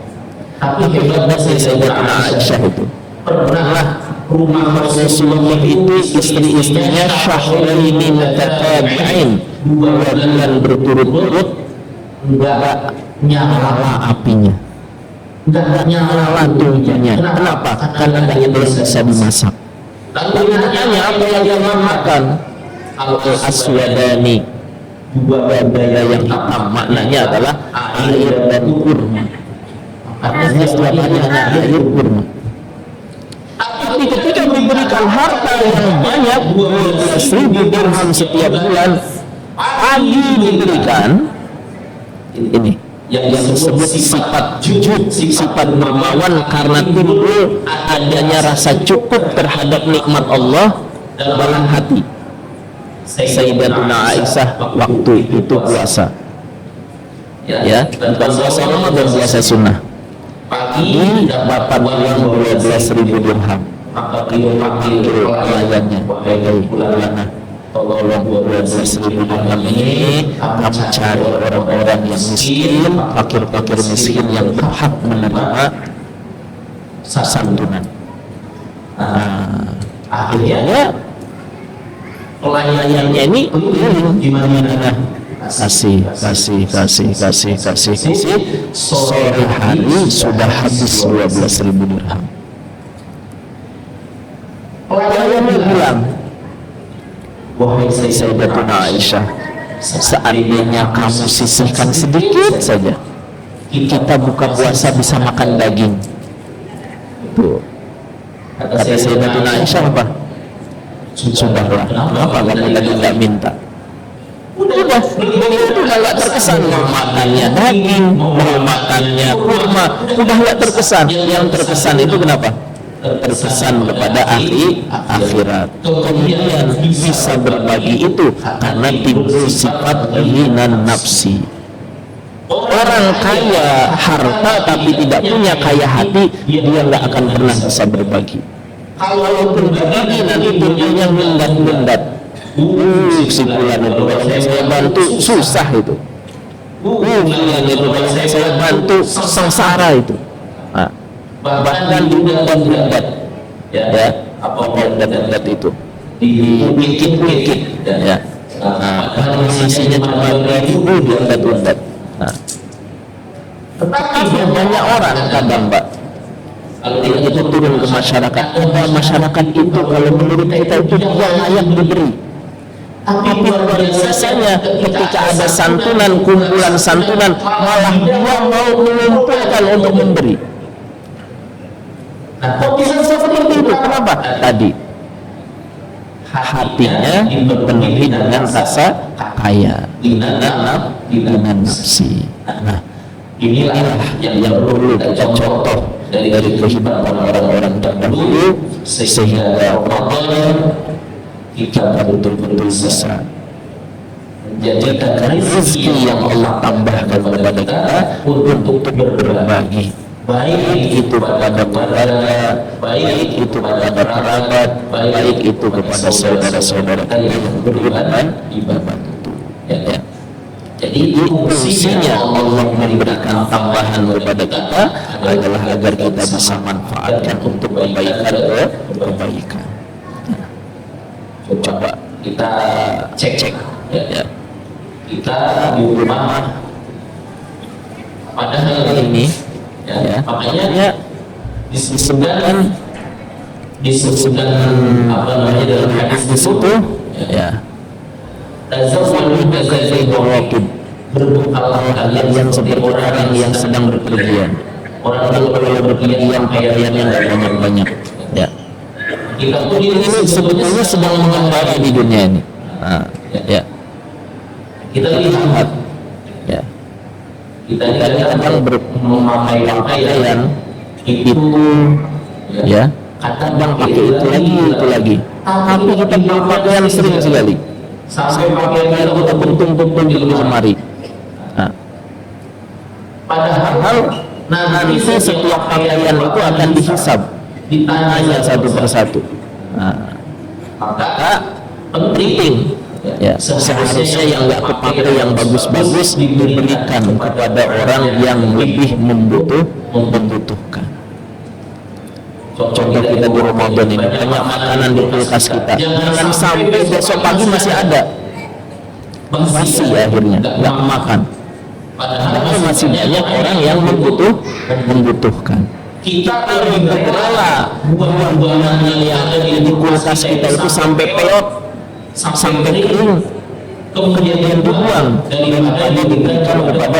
Tapi hebatnya Sayyidatuna Aisyah itu pernah rumah Rasulullah itu istri-istrinya syahraini mutatabi'ain, 2 bulan berturut-turut enggak nyala apinya, enggak nyala tungkunya. Kenapa? Karena enggak bisa dimasak. Lalu ditanya apa yang dia makan? Al-aswadani, 2 budaya yang hitam, maknanya adalah air dan kurma. Artinya setiap hari hanya air kurma. Tapi ketika diberikan harta yang banyak 12.000 dirham setiap bulan, pagi diberikan ini yang disebut sifat jujur, sifat dermawan karena timbul adanya rasa cukup terhadap nikmat Allah dalam hati. Sayyidatuna Aisyah waktu itu puasa, ya, bukan puasa Ramadan, puasa sunnah. Pagi dapat uang 12.000 dirham. Maka beliau panggil pelayannya, wahai pulana, tolong 12.000 dirham ini kamu cari orang-orang yang miskin, fakir-fakir miskin yang berhak menerima santunan. Akhirnya pelayannya ini gimana? Kasih. Sore hari sudah habis 12.000 dirham. Pelayannya bilang, wahai Sayyidatuna Aisyah, seandainya kamu sisihkan sedikit saja, kita buka puasa bisa makan daging. Tuh. Kata Sayyidatuna Aisyah apa? Sudahlah, kenapa kamu tadi tidak minta? Udah, beliau itu nggak terkesan mau makannya daging, mau makannya kurma, udah nggak terkesan. Yang terkesan itu kenapa? Terkesan kepada akhirat. Kemudian bisa berbagi itu karena timbul sifat ghinan nafsi. Orang kaya harta tapi tidak punya kaya hati, dia nggak akan pernah bisa berbagi. Kalau berbagi nanti timbulnya mendat-mendat. Si bulan itu kalau saya bantu susah itu. Bulan itu kalau saya bantu sengsara itu. Nah, bahkan dibendat-bendat, ya, apa bendat itu diungkit-ungkit, ya. Kalau nasinya cuma 2.000 diundat-undat. Nah, tetapi banyak orang kadang, Mbak, kalau itu turun ke masyarakat, masyarakat itu kalau menurut kita itu yang layak diberi. Tapi luar biasanya ketika ada santunan, kumpulan santunan, malah dia mau mengumpulkan untuk memberi. Nah, kok bisa seperti itu? Kenapa? Tadi hatinya dipenuhi dengan rasa kaya. nafsi. Nah, inilah yang perlu kita contoh dari kehidupan orang-orang terdahulu, sehingga Ramadan kita betul-betul bisa menjadikan rezeki yang Allah tambahkan kepada kita untuk berbagi, baik itu kepada keluarga, baik itu kepada kerabat, baik itu kepada saudara-saudara kita yang beriman ibadah itu. Ya. Jadi fungsinya Allah memberikan tambahan kepada kita adalah agar kita bisa manfaatkan untuk kebaikan. Coba kita cek ya. Kita di rumah pada hari ini ya, makanya disebutkan apa namanya dalam hadis itu ya, berbekalah kalian yang seperti orang yang sedang berpergian. Orang itu kalau berpergian pakaian yang banyak-banyak ya. Kita ini sebetulnya sedang mengembara di dunia ini. Ya. Kita lihat ya. Kita kadang memakai pakaian itu ya. Kadang pakai itu lagi. Tapi kita berpakaian sering sekali. Sampai pakaian kita bentung-bentung di lemari. Padahal nanti setiap pakaian itu akan dihisab, ditanya satu persatu. Maka penting ya, seharusnya yang nggak kepakai yang bagus-bagus diberikan kepada orang yang lebih membutuhkan. Contoh kita di Ramadan ini banyak makanan di kulkas kita, jangan sampai besok pagi masih ada, basi akhirnya nggak makan. Padahal masih banyak orang yang membutuhkan. Kita lebih rela buah-buahan yang ada di kulkas kita itu sampai peot, sampai kering, kemudian dibuang daripada diberikan kepada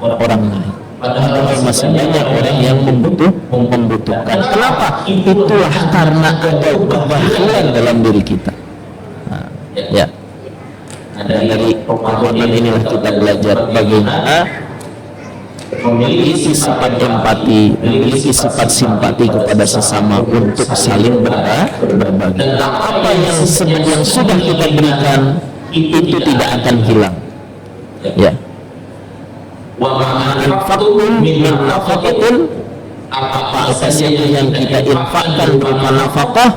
orang lain. Padahal masih banyak orang yang membutuhkan. Kenapa? Itulah karena ada kebahagiaan dalam diri kita. Ya. Dari Ramadan inilah kita belajar bagaimana memiliki sifat empati, memiliki sifat simpati kepada sesama untuk saling berbagi. Dan apa yang sudah kita berikan itu tidak akan hilang. Ya. Wa ma'anfaqtum min nafaqatin, apa saja yang kita infakkan berupa nafkah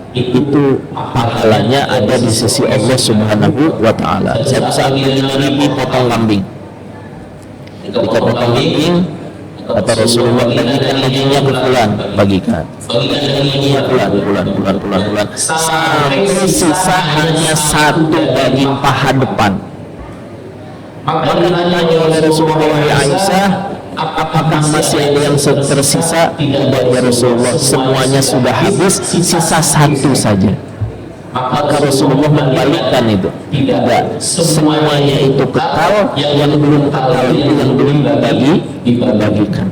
itu pahalanya ada di sisi Allah Subhanahu wa taala. Saya bisa ambil Nabi potong kambing. Ketika potong kambing, kata Rasulullah, bagikan dagingnya ke fulan, bagikan dagingnya fulan, sampai sisa hanya satu daging paha depan. Maka ditanya oleh Rasulullah, Aisyah, apakah masih ada yang tersisa? Tidak ya Rasulullah, semuanya sudah habis, sisa satu saja. Maka Rasulullah membalikkan itu. Tidak, semuanya itu kekal, yang belum kekal itu yang belum dibagikan.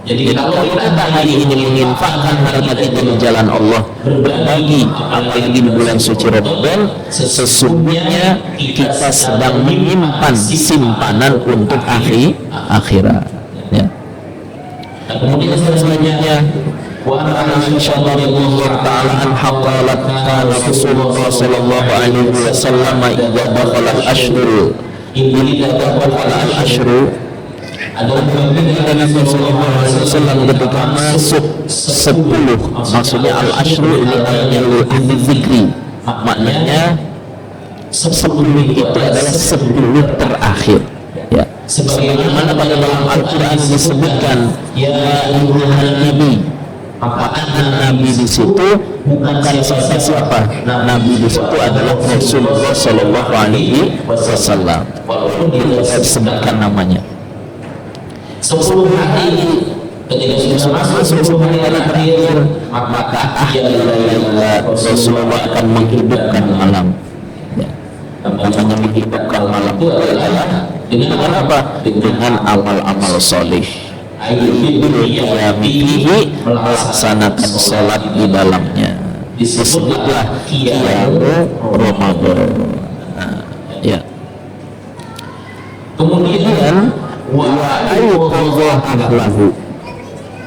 Jadi kalau kita hari ini menginfakkan harta kita di jalan Allah, berbagi apalagi di bulan suci Ramadan, sesungguhnya kita sedang menyimpan simpanan untuk akhirat. Ya. Kemudian selanjutnya, wa Aisyah radhiyallahu ta'ala anha qalat kana Rasulullah sallallahu alaihi wasallam idza dakhala al-ashhur adalah ketika Nabi sallallahu alaihi wasallam ketika masuk 10, maksudnya al-ashru ini artinya ahli zikri, maknanya 10 itu adalah 10 terakhir ya. Sebagaimana pada dalam Al-Quran disebutkan ya ayyuhan nabi, maka Nabi di situ bukan siapa-siapa. Nabi di situ adalah Rasulullah sallallahu alaihi wasallam, walaupun tidak disebutkan namanya. 10 hari ketika sudah masuk 10 hari terakhir, maka akhirnya Rasulullah akan menghidupkan malam. Namanya menghidupkan malam itu adalah dengan apa? Dengan amal-amal soleh. Melaksanakan sholat di dalamnya. Disebutlah Qiyamu Ramadan. Ya. Kemudian wa ayyuhullah ahlahu,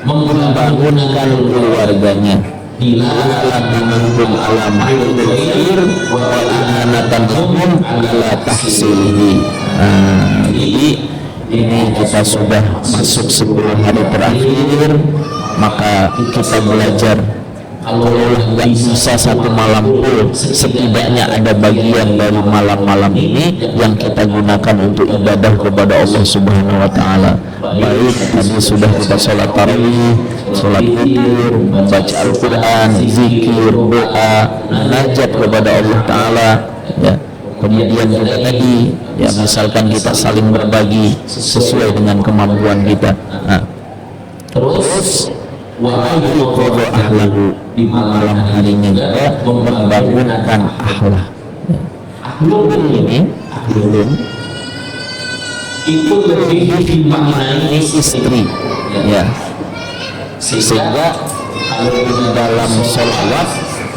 membangunkan keluarganya ala mahlul khair wa i'anatan lahum ala tahsilihi. Jadi ini kita sudah masuk 10 hari terakhir, maka kita belajar kalau nggak bisa satu malam full, setidaknya ada bagian dari malam-malam ini yang kita gunakan untuk ibadah kepada Allah Subhanahu wa Ta'ala. Baik tadi sudah kita sholat tarawih, sholat witir, membaca Al-Quran, zikir, doa, munajat kepada Allah Ta'ala, ya. Kemudian juga tadi, ya misalkan kita saling berbagi sesuai dengan kemampuan kita. Nah, terus wa ayyuhullah ahlahu, di malam harinya juga membangunkan akhlak. Akhlun ini, akhlun itu lebih dimaknai istri, ya. Sehingga kalau di dalam sholawat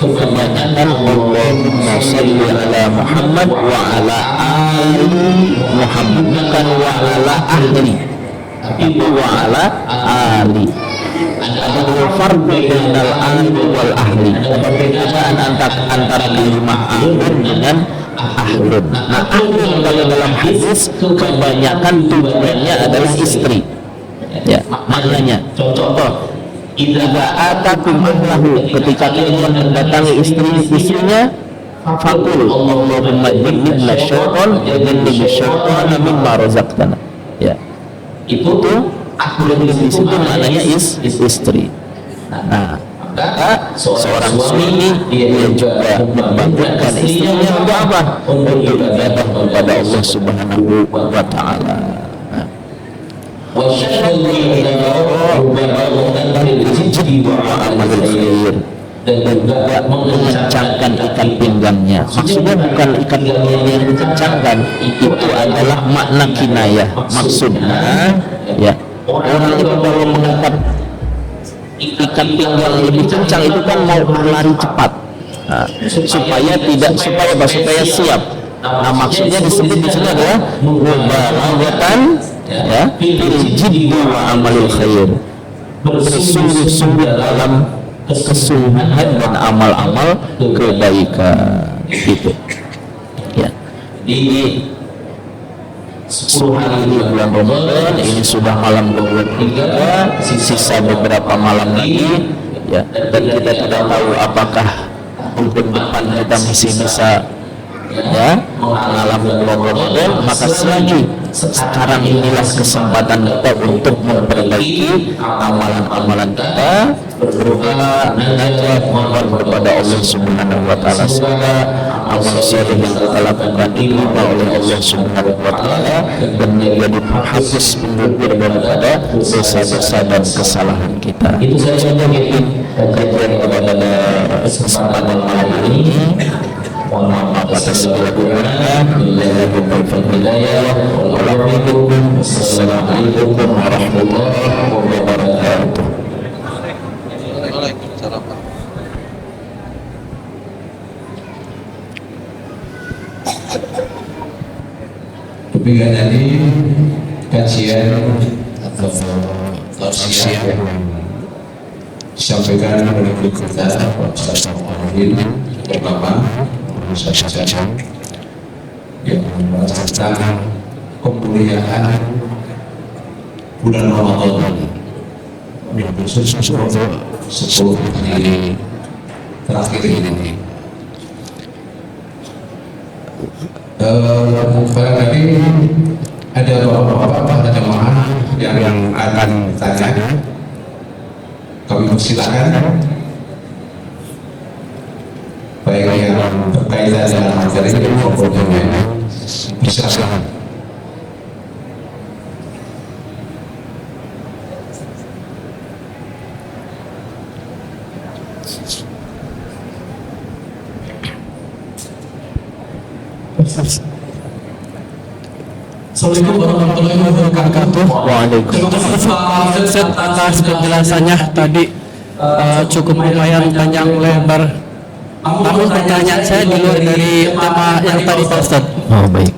kebanyakan Allahumma sholli ala Muhammad wa ala ali Muhammad, bukan wa ala ahli, tapi wa ala ali. Ada farq bainal ali wal ahli, ada perbedaan antara kalimat ahlun dengan ahlun. Nah, ahlun kalau dalam hadis kebanyakan tujuannya adalah istri, ya, maknanya. Contoh, idza atakum ahlahu, ketika kalian mendatangi istrinya, faqul Allahumma innibna syaitan wa innibna syaitan mimma razaqtana. Ya, itu tuh ahlun di situ maknanya istri. Nah, maka seorang suami dia juga membangunkan istrinya untuk apa? Untuk ibadah kepada Allah Subhanahu wa Ta'ala. Dan juga mengencangkan ikat pinggangnya. Maksudnya bukan ikat pinggangnya yang dikencangkan, itu adalah makna kinayah. Maksudnya, ya, orang itu kalau mengikat ikat pinggang lebih kencang itu kan mau berlari cepat, nah, supaya siap. Nah, maksudnya disebut di sini adalah mubalaghatan, ya, fil jiddi wa amalil khair, bersungguh-sungguh dalam kesungguhan dan amal-amal kebaikan, gitu, ya. Di 10 hari di bulan Ramadan ini sudah malam ke-23, sisa beberapa malam lagi, ya, dan kita tidak tahu apakah bulan depan kita masih bisa, ya, mengalami bulan Ramadan. Maka selagi sekarang inilah kesempatan kita untuk memperbaiki amalan-amalan kita, berdoa, munajat, mohon kepada Allah Subhanahu wa Ta'ala, semoga amal soleh yang kita lakukan diterima oleh Allah Subhanahu wa Ta'ala dan menjadi penghapus pengukur daripada dosa-dosa dan kesalahan kita. Itu saja mungkin kajian pada kesempatan malam hari ini. Mohon maaf atas segala kekurangan. Wassalamualaikum warahmatullahi wabarakatuh. Demikian tadi kajian atau tausiah yang disampaikan oleh kita Pak Ustaz Muhammad pertama Ustaz yang membahas tentang kemuliaan bulan Ramadan, khusus 10 hari terakhir ini. Barangkali ada bapak-bapak dan jemaah yang akan tanya, kami persilakan, baik yang berkaitan dengan materi maupun yang lain. Persilakan. Assalamualaikum warahmatullahi wabarakatuh. Waalaikumsalam. Ustaz, atas penjelasannya tadi cukup lumayan panjang lebar. Namun pertanyaan saya di luar dari tema yang tadi Pak Ustaz. Oh, baik.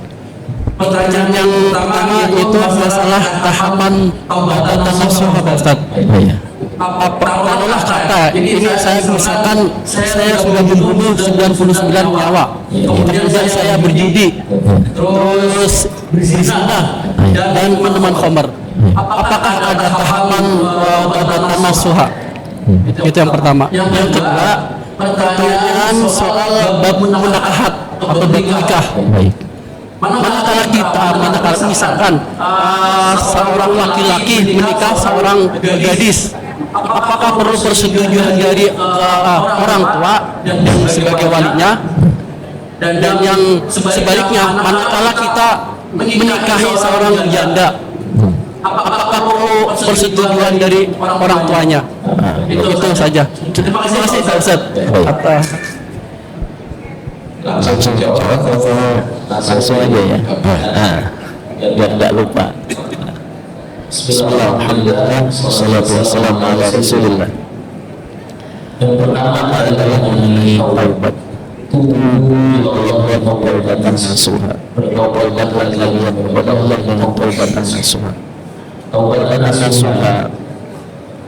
Pertanyaan yang pertama itu masalah tahapan taubatan nasuha, Pak Ustaz. Iya. Taruhlah kata ini saya misalkan saya sudah membunuh 99 nyawa, kemudian saya berjudi, terus berzina dan minuman khamr. Apakah ada tahapan taubatan nasuha? Itu yang pertama. Yang kedua, pertanyaan soal bab munakahat atau nikah. Baik. Manakala misalkan seorang laki-laki menikah seorang gadis, apakah perlu persetujuan dari orang tua yang sebagai walinya, dan yang sebaliknya manakala kita menikahi seorang janda, apakah perlu persetujuan dari orang tuanya? Itu saja. Terima kasih Pak Ustaz. Langsung jawab atau Langsung aja ya. Biar nggak lupa. Bismillahirrahmanirrahim. Wassalatu wassalamu ala Rasulillah. Yang pertama adalah mengenai taubat. Taubatan nasuha. Bertaubat lagi kepada Allah dengan taubatan nasuha. Taubatan nasuha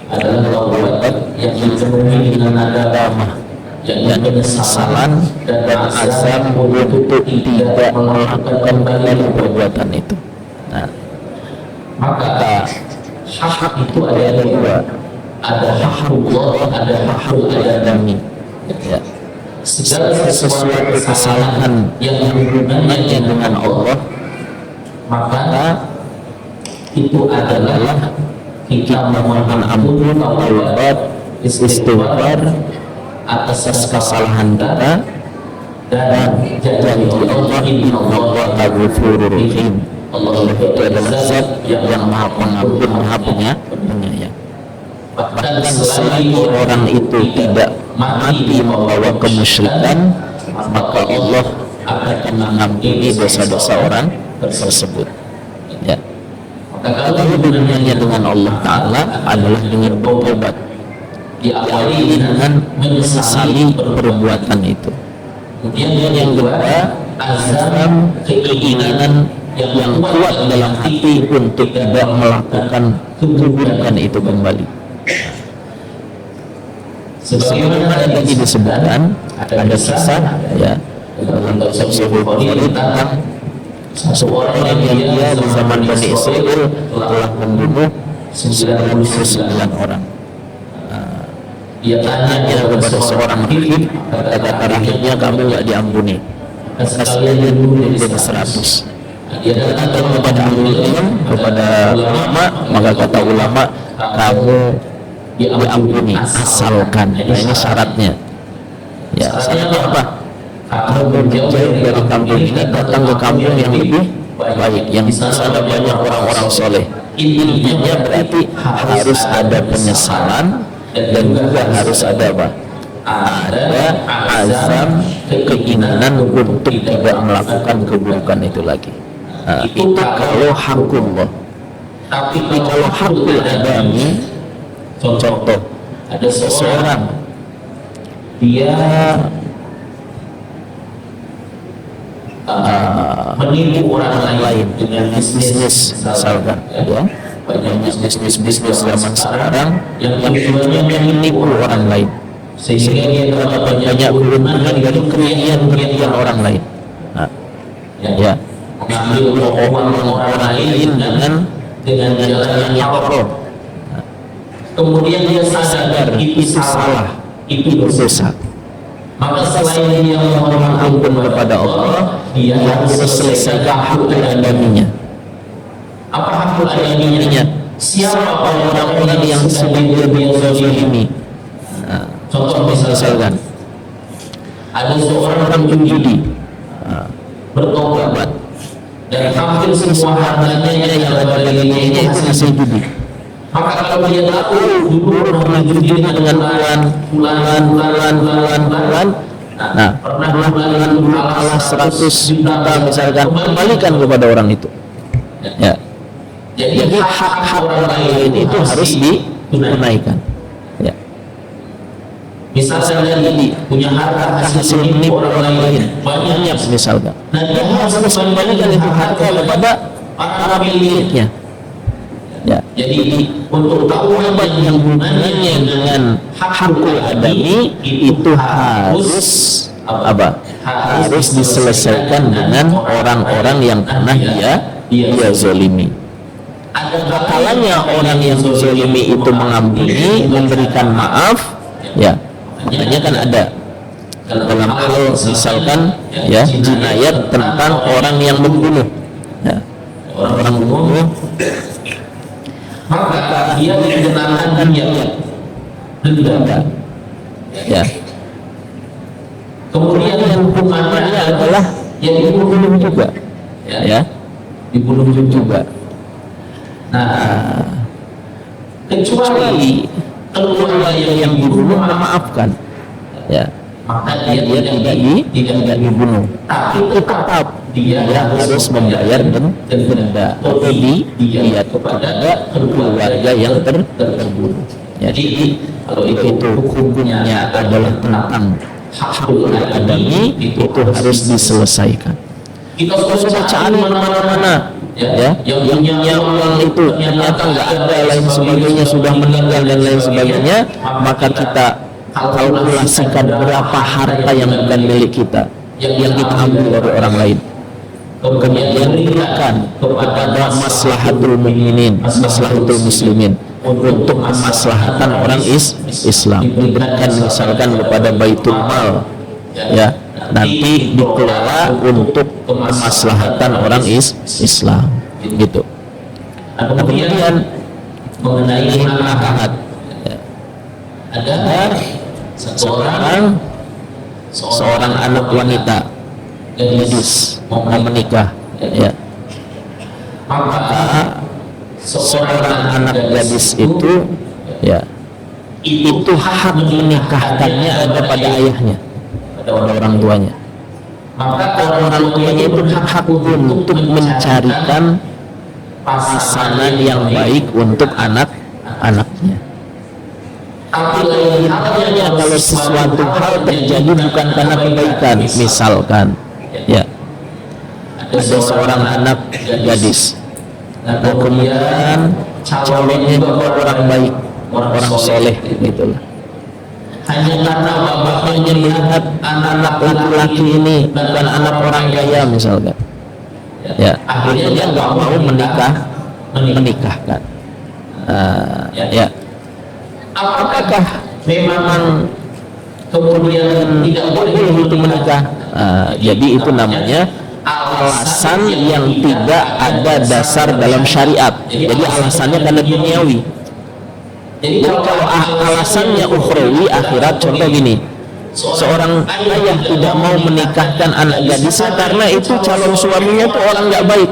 adalah taubat yang dipenuhi dengan nada damai, dan penyesalan dan azam untuk tidak melakukan kembali perbuatan itu. Nah, maka hak itu ada dua, ada hakullah, ada hakul adami. ya, Segala sesuatu kesalahan yang berhubungannya dengan Allah, maka itu adalah kita memohon ampun, taubat, istighfar atas kesalahan kita, dan janji Allah, innallaha ghafurur rahim. Allah itu adalah zat yang maha pengampun, maha penyayang. Bahkan selagi orang itu tidak mati membawa kemusyrikan, maka Allah akan mengampuni dosa-dosa orang tersebut. ya, Maka kalau hubungannya dengan Allah Ta'ala adalah dengan bertobat, diawali dengan menyesali perbuatan itu. Kemudian yang kedua, azam, keinginan yang kuat dalam hati untuk tidak melakukan keburukan itu kembali. Sebagaimana Tadi disebutkan ada kisah ya dalam Sahih Bukhari tentang satu orang yang dia di zaman Bani Israel telah membunuh 99 orang. Dia tanya Kepada seorang rahib, kata rahibnya, kamu nggak diampuni, sekalian bunuh jadi 100. Dia datang Kepada ahli ilmu, kepada ulama, maka kata ulama, kamu diampuni asalkan. Nah, ini syaratnya. Ya, syaratnya apa? Kamu jauh dari kampung ini, datang ke kampung yang lebih baik, yang di sana banyak orang-orang soleh. Intinya berarti harus ada penyesalan dan juga harus ada apa? Ada azam, keinginan untuk tidak melakukan keburukan itu lagi. Nah, itu kalau hakullah. Tapi kalau hakul adami, contoh ada seseorang dia menipu orang lain dengan bisnis misalkan, ya, banyak bisnis zaman sekarang yang tujuannya menipu orang lain sehingga dia dapat banyak keuntungan dari kerugian orang lain. Nah, ya, mengambil uang orang lain dengan jalan yang haram. Kemudian dia sadar itu salah, itu dosa. Maka selain dia memohon ampun kepada Allah, dia harus selesaikan hak adaminya. Apa hak adaminya? Siapa orang-orang yang sudah dia zalimi? Contoh misalkan ada seorang penjudi bertobat dan hampir semua hartanya yang ada di dirinya itu hasil judi. Maka kalau dia tahu dulu pernah judi dengan bulan, nah pernah bulan kalah 100 juta misalkan, kembalikan kepada orang itu. Ya. Jadi hak-hak orang lain itu harus ditunaikan. Ya. misalnya tadi punya harta hasil menipu orang lain banyak misalkan, nah dia harus harus mengembalikan itu harta kepada para pemiliknya. Ya, jadi untuk tahu apa yang hubungannya dengan hakul adami itu harus apa? Harus diselesaikan dengan orang-orang yang pernah dia zolimi. ada Kalanya orang yang zolimi itu mengampuni, memberikan maaf, ya, makanya kan ada dalam hal misalkan ya jinayat tentang orang yang membunuh, ya, orang membunuh, maka dia dikenakan denda. ya, Kemudian hukumannya adalah yang dibunuh juga, ya, dibunuh juga. Nah, kecuali keluarga yang dibunuh memaafkan, ya, maka dia tidak dibunuh, tapi tetap dia harus membayar denda atau diat kepada keluarga yang terbunuh. Jadi kalau itu hukumnya adalah tentang hakul adami, itu harus diselesaikan. kita Sudah cari mana-mana, ya, yang punya uang itu ternyata nggak ada, lain sebagainya, sudah meninggal dan lain sebagainya, maka kita kalkulasikan berapa harta yang bukan milik kita, yang kita ambil dari orang lain, kemudian berikan kepada maslahatul mukminin, maslahatul muslimin, untuk kemaslahatan orang Islam, diberikan misalkan kepada baitul mal, ya, nanti dikelola untuk kemaslahatan orang Islam, gitu. Kemudian mengenai nafkahat, ada seorang anak wanita gadis mau menikah, ya, maka seorang anak gadis itu, ya, itu hak menikahkannya ada pada ayahnya, pada orang tuanya. Maka orang tuanya itu hak untuk mencarikan pasangan yang baik untuk anak-anaknya. Tapi lain halnya kalau sesuatu hal terjadi bukan karena kebaikan, misalkan, ya, ada seorang anak gadis, nah, kemudian calonnya juga orang baik, orang soleh, gitulah. Hanya karena bapaknya melihat anak laki-laki ini bukan anak orang kaya misalkan, ya, akhirnya dia nggak mau menikahkan. Ya, apakah memang kemudian tidak boleh itu menikah? Jadi itu namanya alasan yang tidak ada dasar dalam syariat. Jadi alasannya karena duniawi. Jadi kalau alasannya ukhrawi, akhirat, contoh gini, seorang ayah tidak mau menikahkan anak gadisnya karena itu calon suaminya itu orang nggak baik,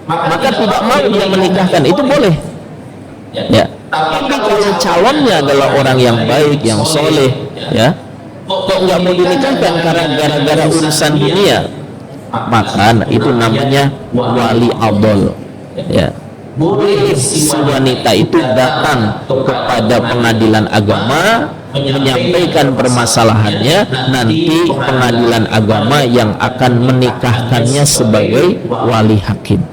maka tidak mau dia menikahkan, itu boleh, ya. Tapi kalau calonnya adalah orang yang baik, yang soleh, ya, kok nggak mau dinikahkan karena gara-gara urusan dunia, maka itu namanya wali adol, ya. Boleh si wanita itu datang kepada pengadilan agama menyampaikan permasalahannya, nanti pengadilan agama yang akan menikahkannya sebagai wali hakim.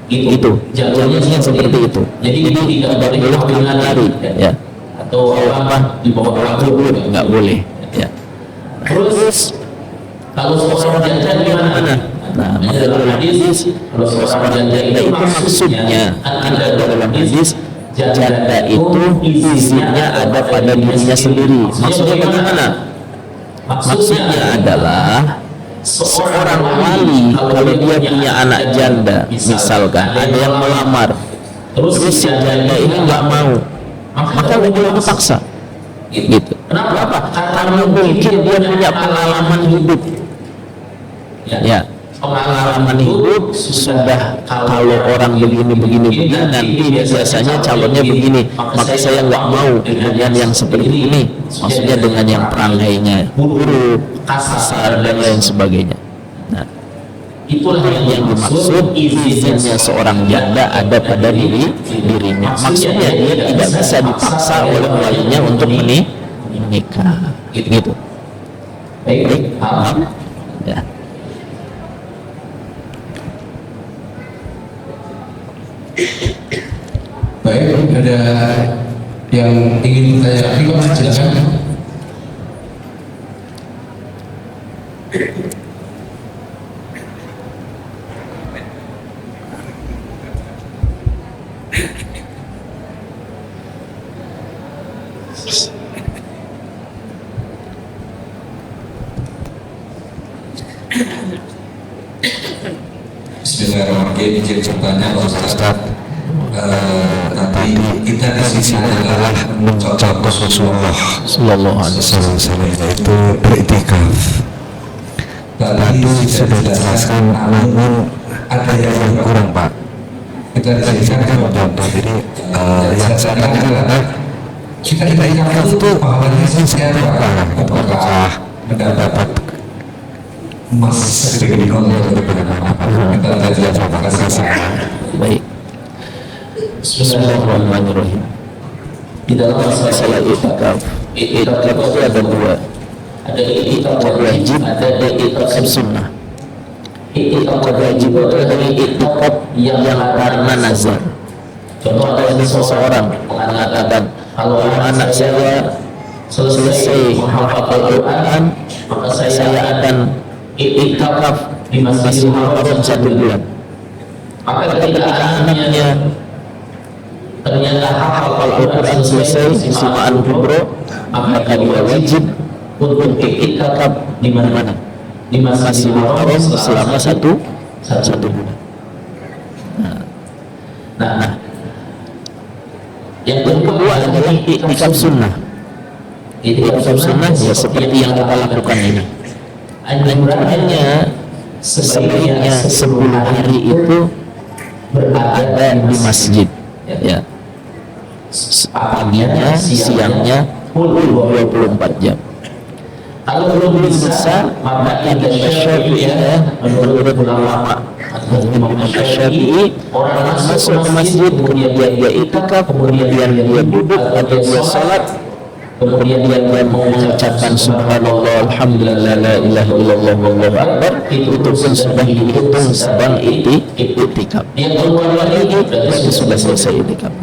Itu jalurnya seperti itu. Jadi tidak boleh menari, ya, atau apa di bawah kubur, nggak boleh, ya. Terus kalau seorang janda gimana? Nah, maka dalam hadis kalau seorang janda itu maksudnya ada dalam hadis janda itu izinnya ada pada dirinya sendiri. Maksudnya bagaimana? Maksudnya adalah seorang wali kalau dia punya anak janda, misalkan ada yang melamar, terus si janda ini nggak mau, maka nggak boleh dipaksa, gitu. Kenapa? Karena mungkin dia punya pengalaman hidup, ya, pengalaman hidup sudah, kalau orang begini nanti biasanya calonnya begini, maka saya nggak mau dengan yang seperti ini, maksudnya dengan yang perangainya buruk, kasar dan lain sebagainya. Nah, itulah yang dimaksud izinnya seorang janda ada pada dirinya. Maksudnya dia tidak bisa dipaksa oleh walinya untuk menikah. Gitu. Baik, paham? Ya. Baik, ada yang ingin bertanya lagi, Pak? Silakan. Bismillahirrahmanirrahim. Izin bertanya Pak Ustaz. Tadi kita di sini adalah mencontoh Rasulullah Sallallahu alaihi SAW, yaitu beriktikaf. Tadi sudah dijelaskan, namun ada yang kurang, Pak. Kita di sini kan mencontoh, jadi yang saya tanyakan adalah kita beriktikaf itu pahalanya seperti apa? Apakah mendapat emas segede Allah atau bagaimana? Kita belajar. Terima kasih. Baik. Bismillahirrahmanirrahim. Di dalam masalah itikaf itu ada dua. Ada itikaf wajib, ada itikaf sunnah. Itikaf wajib itu adalah itikaf yang karena nazar. Contoh ada seseorang mengatakan, kalau anak saya selesai menghafal Al-Quran, maka saya akan itikaf di Masjidil Haram 1 bulan. Maka ketika anaknya ternyata hafal Al-Quran selesai simaan kubro, maka dia wajib untuk itikaf di mana-mana di Masjidil Haram selama satu bulan. Nah, yang kedua adalah itikaf sunnah. Itikaf sunnah ya seperti yang kita lakukan ini. Anjurannya sebaiknya 10 hari itu berada di masjid, ya, paginya, siangnya, 24 jam. Kalau belum bisa, maka ada Syafi'iyah, menurut ulama Imam Syafi'i, orang masuk ke masjid, kemudian dia itikaf, kemudian dia duduk atau dia salat, kemudian dia mengucapkan subhanallah, alhamdulillah, la ilaha illallah, wallahu akbar, itu pun sudah dihitung sedang itikaf. Yang keluar lagi berarti sudah selesai itikaf.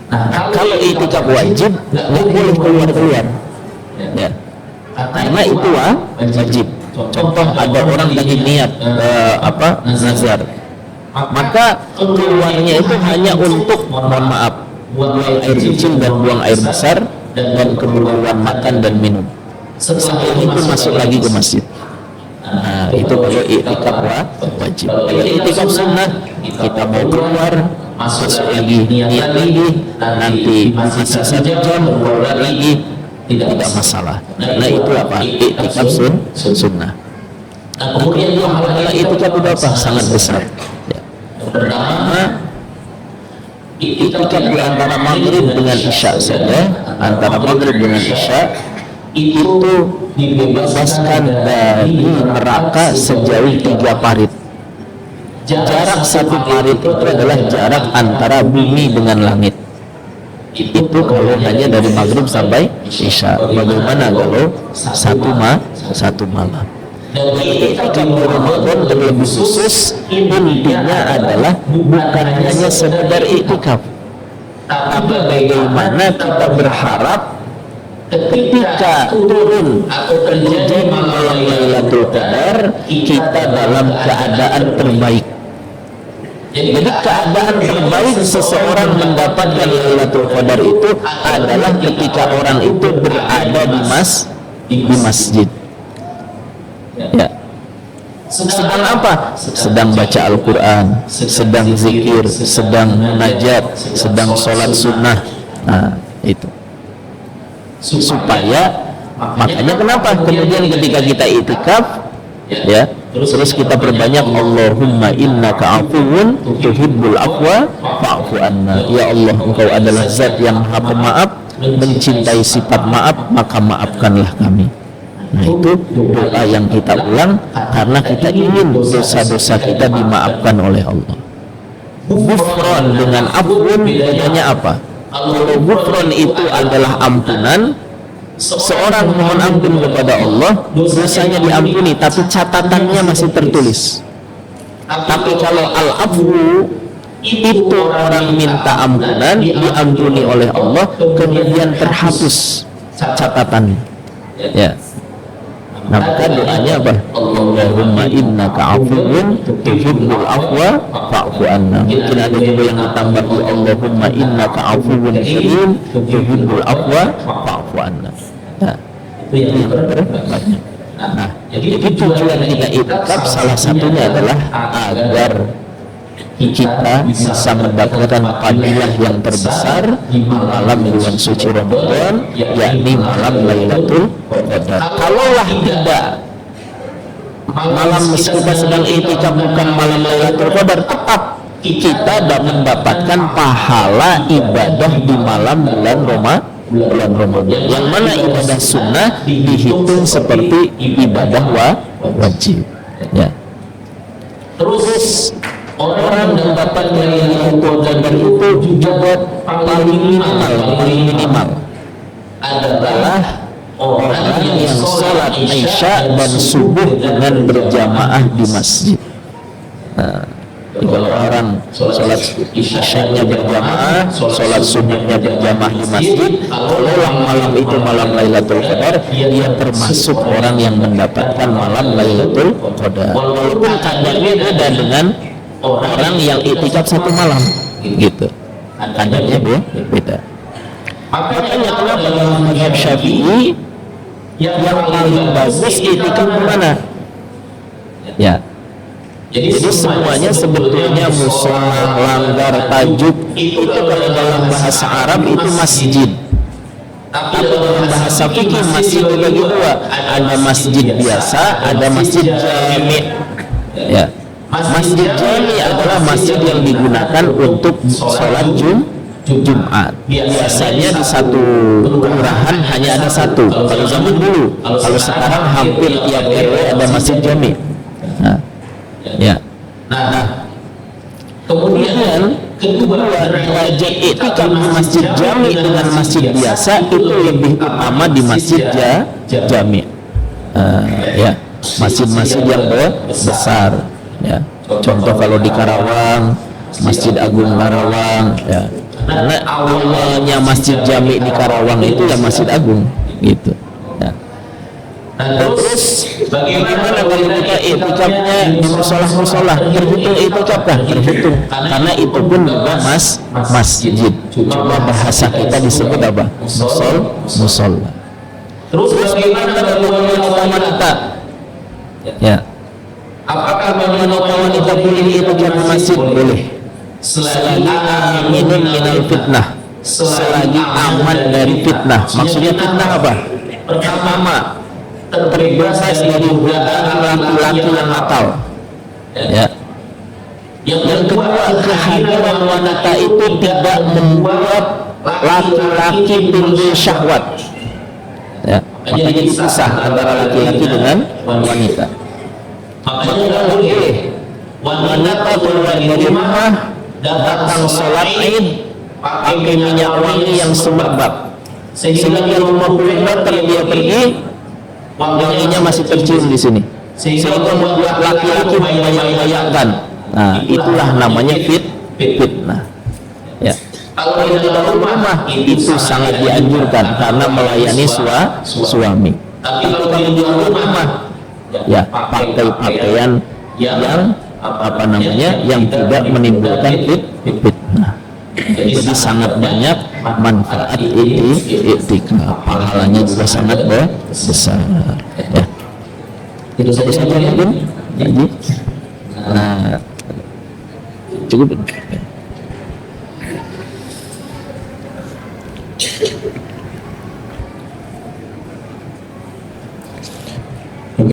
Nah, kalau itikaf wajib nggak boleh keluar, ya, karena itu wajib. Contoh ada orang lagi niat nazar, maka keluarnya itu hanya untuk, mohon maaf, buang air kecil dan buang air besar, dan keperluan makan dan minum. Setelah itu masuk lagi ke masjid. Nah, itu kalau itikaf wajib. Kalau itikaf sunnah, kita mau keluar, masuk lagi, niat lagi, nanti masih 1 jam, keluar lagi, tidak masalah. Nah, itu apa? Itikaf sunnah. Nah, kemudian pahala itikaf itu apa? Sangat besar. Ya. Pertama, itikaf di antara maghrib dengan isya saja, antara maghrib dengan isya itu dibebaskan dari neraka sejauh 3 parit. Jarak 1 parit itu adalah jarak antara bumi dengan langit. Itu kalau hanya dari maghrib sampai isya. Bagaimana kalau satu malam? Dan itikaf di Ramadan terlebih khusus, intinya adalah bukan hanya sekedar itikaf, tapi bagaimana kita berharap ketika turun atau terjadi malam Lailatul Qadar, kita dalam keadaan terbaik. Jadi keadaan terbaik seseorang mendapatkan Lailatul Qadar itu adalah ketika orang itu berada di masjid. Ya. Sedang apa? Sedang baca Al-Quran, sedang zikir, sedang munajat, sedang sholat sunnah. Nah, itu. Supaya, makanya kenapa? Kemudian ketika kita itikaf, ya, terus kita perbanyak Allahumma innaka afuwun tuhibbul afwa fa'fu anna. Ya Allah, Engkau adalah zat yang maha pemaaf, mencintai sifat maaf, maka maafkanlah kami. Nah itu doa yang kita ulang karena kita ingin dosa-dosa kita dimaafkan oleh Allah. Ghufron dengan afun bedanya apa? Kalau ghufron itu adalah ampunan, seorang mohon ampun kepada Allah, dosanya diampuni tapi catatannya masih tertulis. Tapi kalau al-afwu itu orang minta ampunan, diampuni oleh Allah, kemudian terhapus catatannya. Ya. Nah, maka doanya apa? Allahumma innaka afuwun tuhibbul afwa fa'fu anna. Mungkin ada juga yang ditambah Allahumma innaka afuwun karim tuhibbul afwa fa'fu anna. Nah, itu yang terbanyak. Nah, jadi tujuan kita iktikaf salah satunya adalah agar kita bisa mendapatkan fadilah yang terbesar di malam bulan suci Ramadan, yakni malam Lailatul Qadar. Kalaulah tidak, malam kita sedang iktikaf bukan malam Lailatul Qadar, tetap kita tidak mendapatkan pahala ibadah di malam bulan Ramadan. Yang mana ibadah sunnah dihitung seperti ibadah wajib. Ya. Terus orang mendapat Lailatul Qadar itu juga paling minimal adalah orang yang sholat Isya dan subuh dengan berjamaah di masjid. Nah, kalau orang sholat Isyanya berjamaah, sholat subuhnya berjamaah di masjid, kalau malam itu malam Lailatul Qadar, dia termasuk orang yang mendapatkan malam Lailatul Qadar. Walaupun kadarnya beda dengan orang yang iktikaf satu malam, gitu. Kadarnya beda. Makanya kenapa dalam mazhab Syafi'i yang paling bagus iktikaf kemana? Ya. Jadi semuanya sebetulnya musola, langgar, tajuk itu kalau dalam bahasa Arab itu masjid. Tapi dalam bahasa fikih masjid dibagi dua. Ada masjid biasa, ada masjid jami'. Ya. Masjid jami' adalah masjid yang digunakan untuk sholat Jumat. Biasanya di satu kelurahan hanya ada satu. Kalau zaman dulu, kalau sekarang hampir tiap RW ada masjid jami'. Nah, ya. Nah, kemudian kedua, derajat iktikaf di masjid jami' dengan masjid biasa itu lebih utama di masjid jami'. Ya, masjid-masjid yang besar. Ya, contoh kalau di Karawang, Masjid Agung Karawang, ya. Karena awalnya Masjid Jami di Karawang itu ya Masjid Agung, gitu. Ya. Nah, terus bagaimana kalau kita iktikafnya di musola? Terhitung iktikaf kah? Terhitung. Karena itu pun juga masjid. Cuma bahasa kita disebut apa? Musola. Terus bagaimana kalau wanita? Ya. Apakah wanita boleh iktikaf di masjid? Boleh. Selagi aminun minal fitnah, selagi aman dari fitnah. Maksudnya fitnah apa? Pertama, terbebas dari godaan laki-laki yang nakal. Ya. Yang kedua, kehadiran wanita itu tidak membuat laki-laki timbul syahwat. Ya. Makanya dipisah antara laki-laki dengan wanita. Makanya boleh wanita keluar dari rumah, datang sholat Id pakai minyak wangi yang semerbak, sehingga 50 meter dia pergi wanginya masih tercium di sini, sehingga membuat laki-laki membayang-bayangkan. Nah, itulah namanya fitnah. Ya. Kalau di dalam rumah itu sangat dianjurkan karena melayani suami. Tapi kalau di luar rumah, ya pakai pakaian yang yang tidak menimbulkan fitnah. Jadi sangat banyak manfaat iktikaf, pahalanya juga sangat besar. Ya. Itu saja mungkin. Nah, cukup.